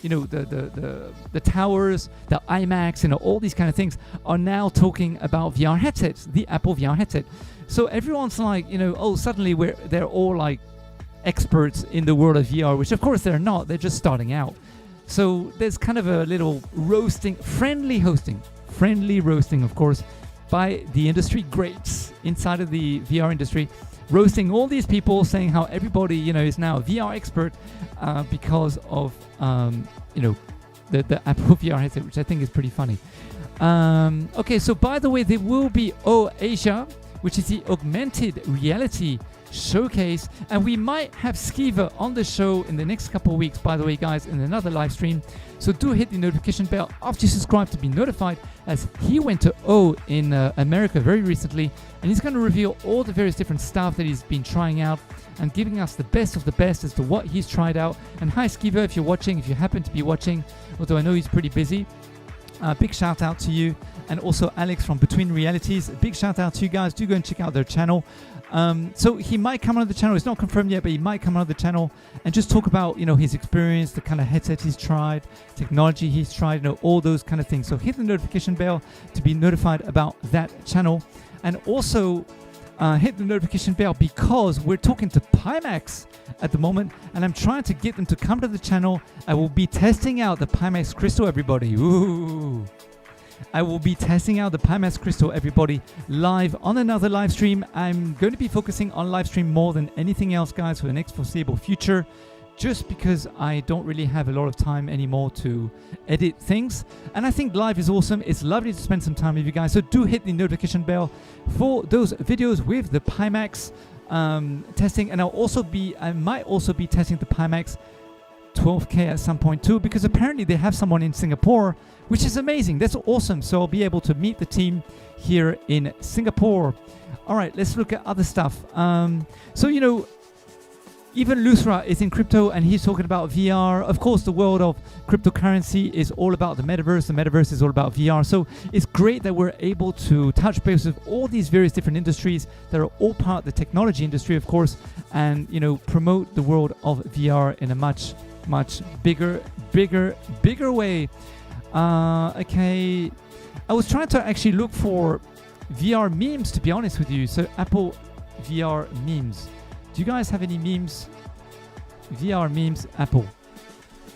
the towers, the iMacs, all these kind of things are now talking about VR headsets, the Apple VR headset. So everyone's like, suddenly they're all like experts in the world of VR, which of course they're not. They're just starting out. So there's kind of a little friendly roasting, of course, by the industry greats inside of the VR industry, roasting all these people, saying how everybody, is now a VR expert because of, the Apple VR headset, which I think is pretty funny. Okay, so by the way, there will be Asia, which is the augmented reality showcase, and we might have Skiva on the show in the next couple of weeks, by the way, guys, in another live stream. So do hit the notification bell after you subscribe to be notified, as he went to in America very recently, and he's going to reveal all the various different stuff that he's been trying out and giving us the best of the best as to what he's tried out. And hi Skiva, if you're watching, if you happen to be watching, although I know he's pretty busy, big shout out to you. And also Alex from Between Realities, a big shout out to you guys. Do go and check out their channel. So he might come on the channel. It's not confirmed yet, but he might come on the channel and just talk about, his experience, the kind of headset he's tried, technology he's tried, all those kind of things. So hit the notification bell to be notified about that channel. And also hit the notification bell because we're talking to Pimax at the moment, and I'm trying to get them to come to the channel. I will be testing out the Pimax Crystal, everybody. Ooh. I will be testing out the Pimax Crystal, everybody, live on another live stream. I'm going to be focusing on live stream more than anything else, guys, for the next foreseeable future. just because I don't really have a lot of time anymore to edit things. And I think live is awesome. It's lovely to spend some time with you guys. So do hit the notification bell for those videos with the Pimax testing. And I might also be testing the Pimax 12K at some point too, because apparently they have someone in Singapore, which is amazing. That's awesome. So I'll be able to meet the team here in Singapore. All right, let's look at other stuff. So, you know, even Lusra is in crypto and he's talking about VR. Of course, the world of cryptocurrency is all about the metaverse. The metaverse is all about VR. So it's great that we're able to touch base with all these various different industries that are all part of the technology industry, of course, and, you know, promote the world of VR in a much bigger way. Okay, I was trying to actually look for VR memes, to be honest with you. So Apple VR memes. Do you guys have any memes? VR memes, Apple.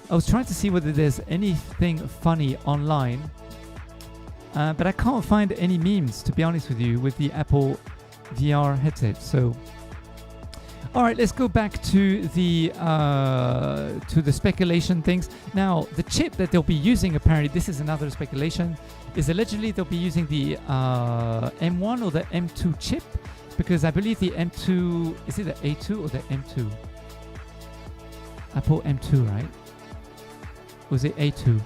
I was trying to see whether there's anything funny online, but I can't find any memes, to be honest with you, with the Apple VR headset. So, all right, let's go back to the speculation things. Now, the chip that they'll be using, apparently, this is another speculation, is allegedly they'll be using the M1 or the M2 chip. Because I believe the M2, is it the A2 or the M2? Apple M2, right? Was it A2?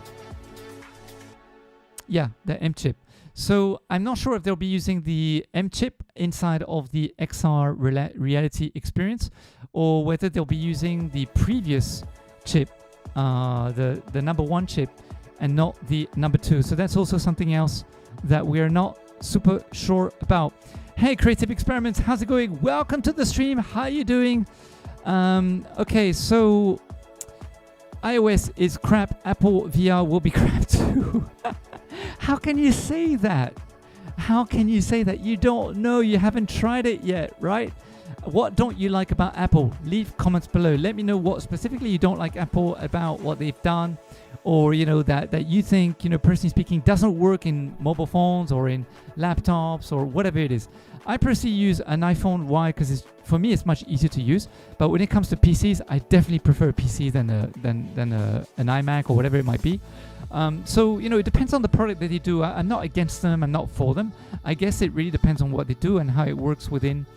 Yeah, the M chip. So I'm not sure if they'll be using the M chip inside of the XR reality experience, or whether they'll be using the previous chip, the number 1 chip, and not the number 2. So that's also something else that we are not super sure about. Hey, Creative Experiments, how's it going? Welcome to the stream. How are you doing? Okay, so iOS is crap. Apple VR will be crap too. How can you say that? How can you say that? You don't know. You haven't tried it yet, right? What don't you like about Apple? Leave comments below. Let me know what specifically you don't like Apple about, what they've done, or, you know, that you think, you know, personally speaking, doesn't work in mobile phones or in laptops or whatever it is. I personally use an iPhone. Why? Because for me it's much easier to use. But when it comes to PCs, I definitely prefer a PC than an iMac or whatever it might be. So, you know, it depends on the product that they do. I'm not against them. I'm not for them. I guess it really depends on what they do and how it works within,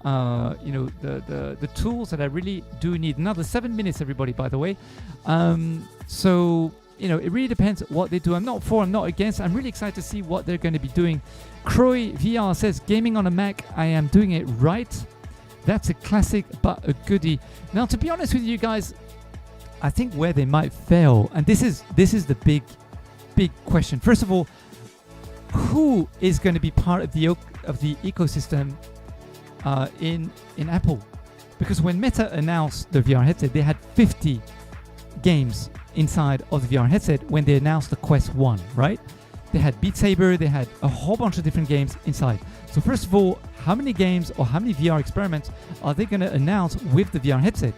you know, the tools that I really do need. Another 7 minutes, everybody, by the way. So, you know, it really depends what they do. I'm not for, I'm not against. I'm really excited to see what they're going to be doing. Croy VR says, gaming on a Mac, I am doing it right. That's a classic, but a goodie. Now, to be honest with you guys, I think where they might fail, and this is the big question. First of all, who is going to be part of the ecosystem in Apple? Because when Meta announced the VR headset, they had 50 games inside of the VR headset when they announced the Quest 1, right? They had Beat Saber, they had a whole bunch of different games inside. So first of all, how many games or how many VR experiments are they going to announce with the VR headset?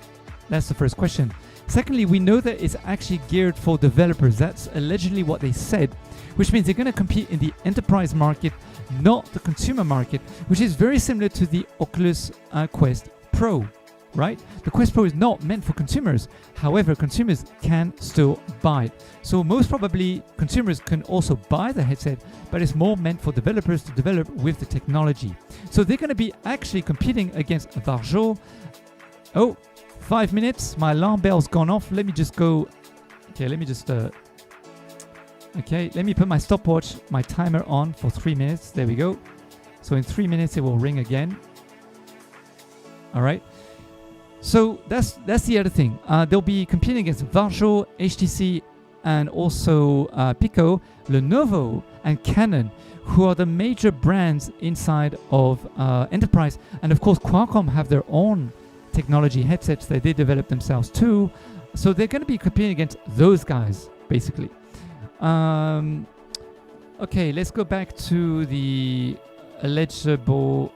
That's the first question. Secondly, we know that it's actually geared for developers. That's allegedly what they said, which means they're going to compete in the enterprise market, not the consumer market, which is very similar to the Oculus Quest Pro, right? The Quest Pro is not meant for consumers. However, consumers can still buy it. So most probably consumers can also buy the headset, but it's more meant for developers to develop with the technology. So they're going to be actually competing against Varjo. Oh, 5 minutes. My alarm bell's gone off. Let me just go. Okay, let me just... Okay, let me put my stopwatch, my timer on for 3 minutes. There we go. So in 3 minutes, it will ring again. All right. So that's the other thing. They'll be competing against Varjo, HTC, and also Pico, Lenovo, and Canon, who are the major brands inside of enterprise. And of course, Qualcomm have their own technology headsets that they develop themselves too. So they're going to be competing against those guys, basically. Okay, let's go back to the eligible.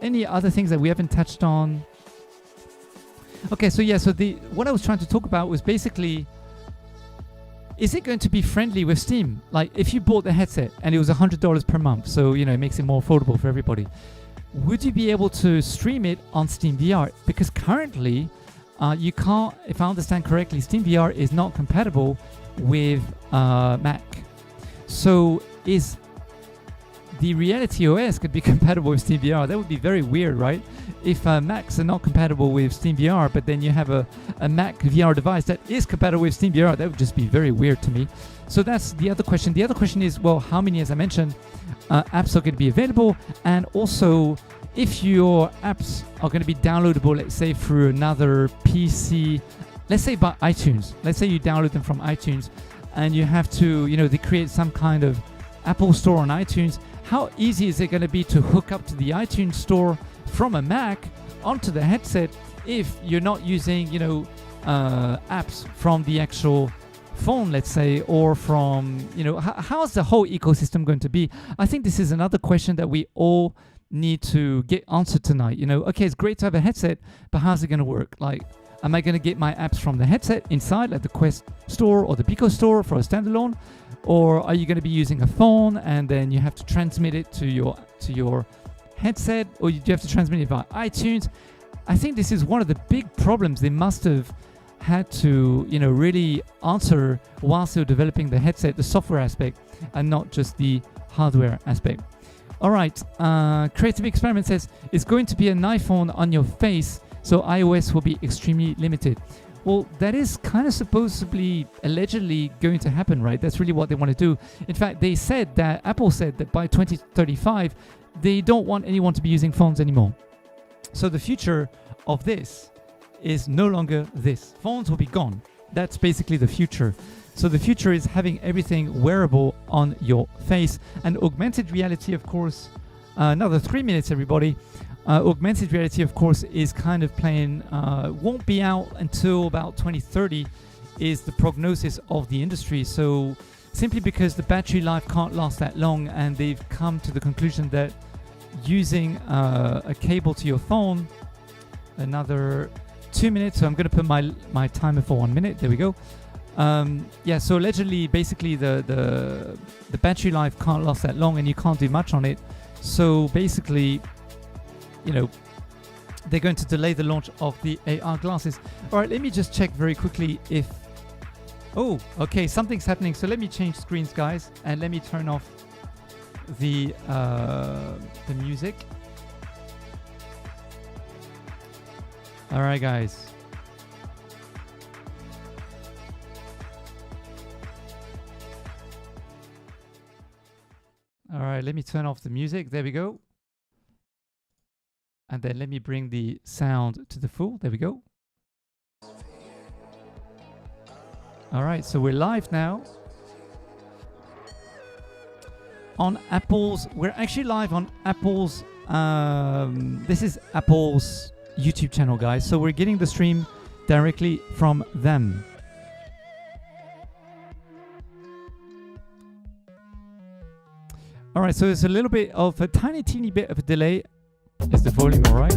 Any other things that we haven't touched on? Okay, so yeah, so what I was trying to talk about was basically, is it going to be friendly with Steam? Like, if you bought the headset and it was $100 per month, so, you know, it makes it more affordable for everybody, would you be able to stream it on Steam VR? Because currently, you can't, if I understand correctly, SteamVR is not compatible with Mac. So is the Reality OS could be compatible with SteamVR? That would be very weird, right? If Macs are not compatible with SteamVR, but then you have a Mac VR device that is compatible with SteamVR, that would just be very weird to me. So that's the other question. The other question is, well, how many, as I mentioned, apps are going to be available? And also, if your apps are going to be downloadable, let's say through another PC, let's say by iTunes. Let's say you download them from iTunes and you have to, they create some kind of Apple Store on iTunes. How easy is it going to be to hook up to the iTunes Store from a Mac onto the headset if you're not using, apps from the actual phone, let's say, or from, how's the whole ecosystem going to be? I think this is another question that we all need to get answered tonight. Okay, it's great to have a headset, but how's it going to work? Like, am I going to get my apps from the headset inside, like the Quest Store or the Pico Store for a standalone? Or are you going to be using a phone and then you have to transmit it to your headset, or you have to transmit it via iTunes? I think this is one of the big problems they must have had to, really answer whilst they were developing the headset, the software aspect, and not just the hardware aspect. All right, Creative Experiment says, it's going to be an iPhone on your face, so iOS will be extremely limited. Well, that is kind of supposedly, allegedly going to happen, right? That's really what they want to do. In fact, Apple said that by 2035, they don't want anyone to be using phones anymore. So the future of this is no longer this. Phones will be gone. That's basically the future. So the future is having everything wearable on your face. And augmented reality, of course, another 3 minutes, everybody. Augmented reality, of course, is kind of playing, won't be out until about 2030 is the prognosis of the industry. So simply because the battery life can't last that long, and they've come to the conclusion that using a cable to your phone, another 2 minutes. So I'm going to put my timer for 1 minute. There we go. So allegedly, basically the battery life can't last that long and you can't do much on it. So basically, they're going to delay the launch of the AR glasses. All right, let me just check very quickly if... Oh, okay, something's happening. So let me change screens, guys, and let me turn off the music. All right, guys. All right, let me turn off the music. There we go. And then let me bring the sound to the full. There we go. All right, so we're live now. On Apple's, we're actually live on Apple's, this is Apple's YouTube channel, guys. So we're getting the stream directly from them. All right, so there's a little bit of a teeny bit of a delay. Is the volume all right?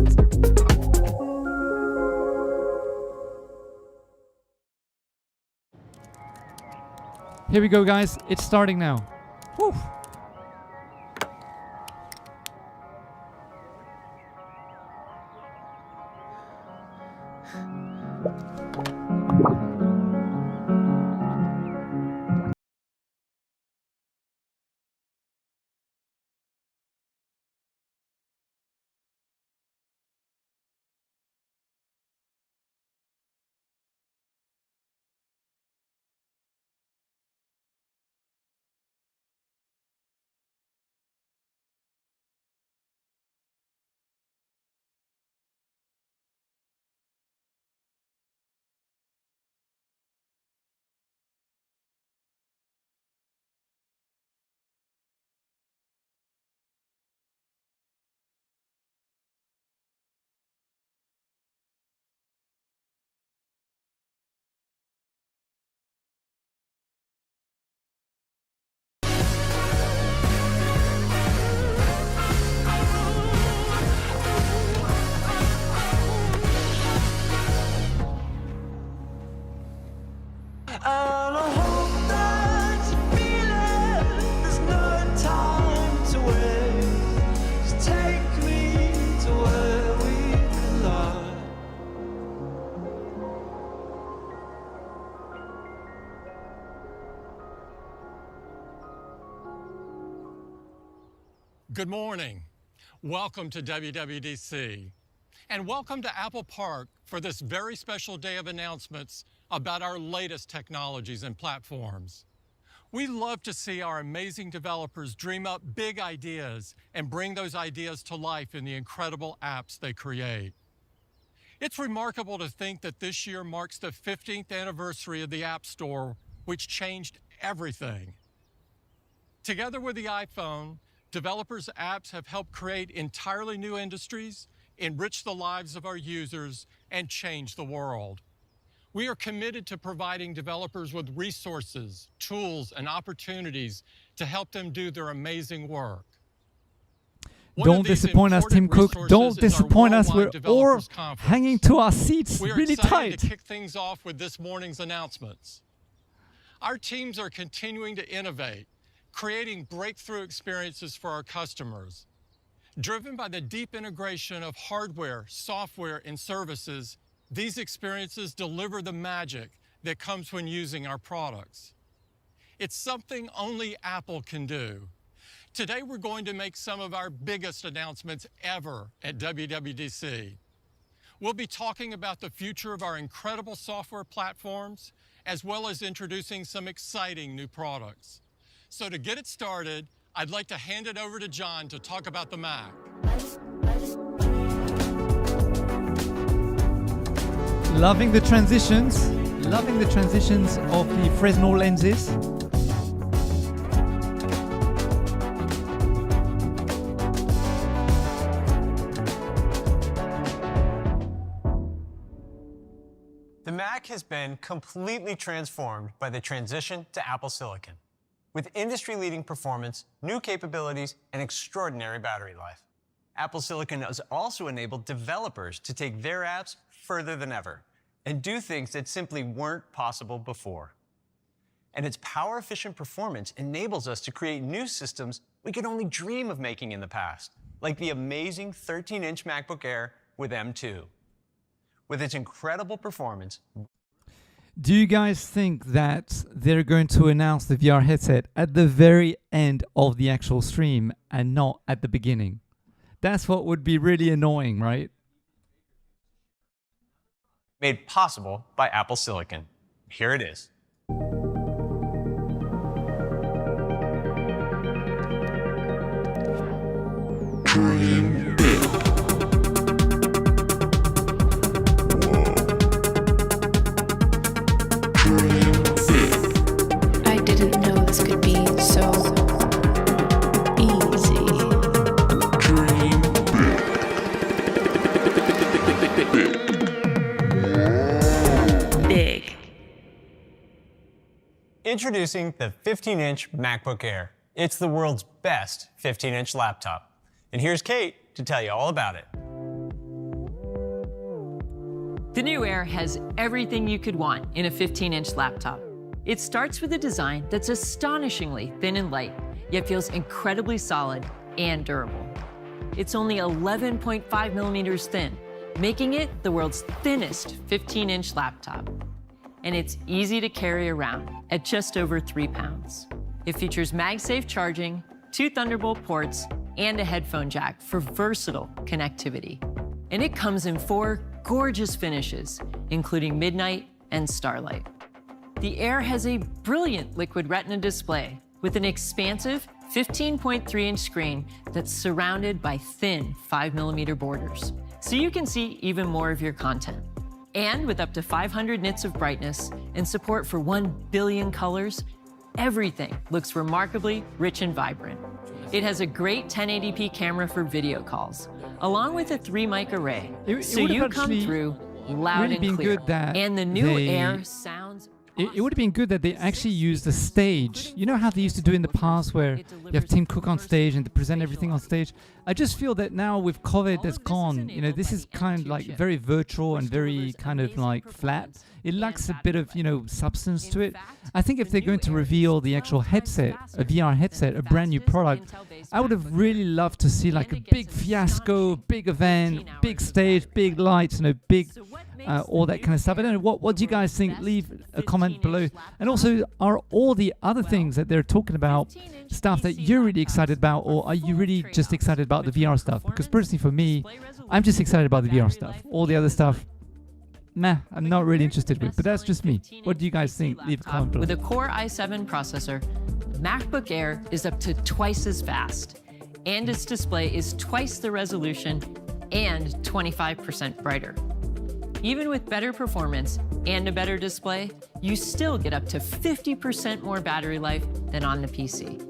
Here we go, guys. It's starting now. Woo. Good morning. Welcome to WWDC. And welcome to Apple Park for this very special day of announcements about our latest technologies and platforms. We love to see our amazing developers dream up big ideas and bring those ideas to life in the incredible apps they create. It's remarkable to think that this year marks the 15th anniversary of the App Store, which changed everything. Together with the iPhone, developers' apps have helped create entirely new industries, enrich the lives of our users, and change the world. We are committed to providing developers with resources, tools, and opportunities to help them do their amazing work. Don't disappoint us, Tim Cook. Don't disappoint us. We're all hanging to our seats really tight. We are excited to kick things off with this morning's announcements. Our teams are continuing to innovate, creating breakthrough experiences for our customers. Driven by the deep integration of hardware, software, and services, these experiences deliver the magic that comes when using our products. It's something only Apple can do. Today, we're going to make some of our biggest announcements ever at WWDC. We'll be talking about the future of our incredible software platforms, as well as introducing some exciting new products. So to get it started, I'd like to hand it over to John to talk about the Mac. Loving the transitions of the Fresnel lenses. The Mac has been completely transformed by the transition to Apple Silicon, with industry-leading performance, new capabilities, and extraordinary battery life. Apple Silicon has also enabled developers to take their apps further than ever and do things that simply weren't possible before. And its power-efficient performance enables us to create new systems we could only dream of making in the past, like the amazing 13-inch MacBook Air with M2. With its incredible performance, do you guys think that they're going to announce the VR headset at the very end of the actual stream and not at the beginning? That's what would be really annoying, right? made possible by Apple Silicon. Here it is. Dream big. I didn't know this could be so easy. Dream Big. Introducing the 15-inch MacBook Air. It's the world's best 15-inch laptop. And here's Kate to tell you all about it. The new Air has everything you could want in a 15-inch laptop. It starts with a design that's astonishingly thin and light, yet feels incredibly solid and durable. It's only 11.5 millimeters thin, making it the world's thinnest 15-inch laptop. And it's easy to carry around at just over 3 pounds. It features MagSafe charging, 2 Thunderbolt ports, and a headphone jack for versatile connectivity. And it comes in 4 gorgeous finishes, including Midnight and Starlight. The Air has a brilliant liquid retina display with an expansive 15.3-inch screen that's surrounded by thin 5mm borders, so you can see even more of your content. And with up to 500 nits of brightness and support for 1 billion colors, everything looks remarkably rich and vibrant. It has a great 1080p camera for video calls, along with a 3-mic array, so you come through loud and clear. And the new Air sounds... It would have been good that they actually used the stage. You know how they used to do in the past where you have Tim Cook on stage and they present everything on stage? I just feel that now with COVID that's gone, you know, this is kind of like very virtual and very kind of like flat. It lacks a bit of, you know, substance to it. I think if they're going to reveal the actual headset, a VR headset, a brand new product, I would have really loved to see like a big fiasco, big event, big stage, big lights, and a big all that kind of stuff. I don't know, what do you guys think? Leave a comment below. And also, are all the other things that they're talking about stuff that you're really excited about, or are you really just excited about the VR stuff? Because personally for me, I'm just excited about the VR stuff. All the other stuff, meh, I'm not really interested with, but that's just me. What do you guys think? Leave a comment below. With a Core i7 processor, MacBook Air is up to twice as fast, and its display is twice the resolution and 25% brighter. Even with better performance and a better display, you still get up to 50% more battery life than on the PC.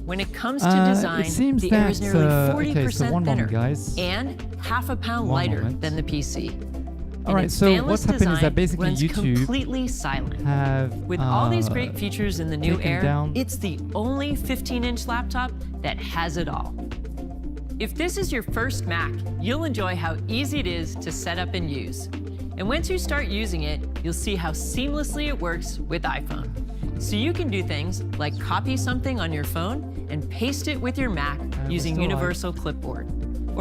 When it comes to design, the Air is nearly 40% thinner and half a pound lighter than the PC. All right, so what's happened is that basically YouTube completely silent. With all these great features in the new Air, it's the only 15-inch laptop that has it all. If this is your first Mac, you'll enjoy how easy it is to set up and use. And once you start using it, you'll see how seamlessly it works with iPhone. So you can do things like copy something on your phone and paste it with your Mac using Universal Clipboard.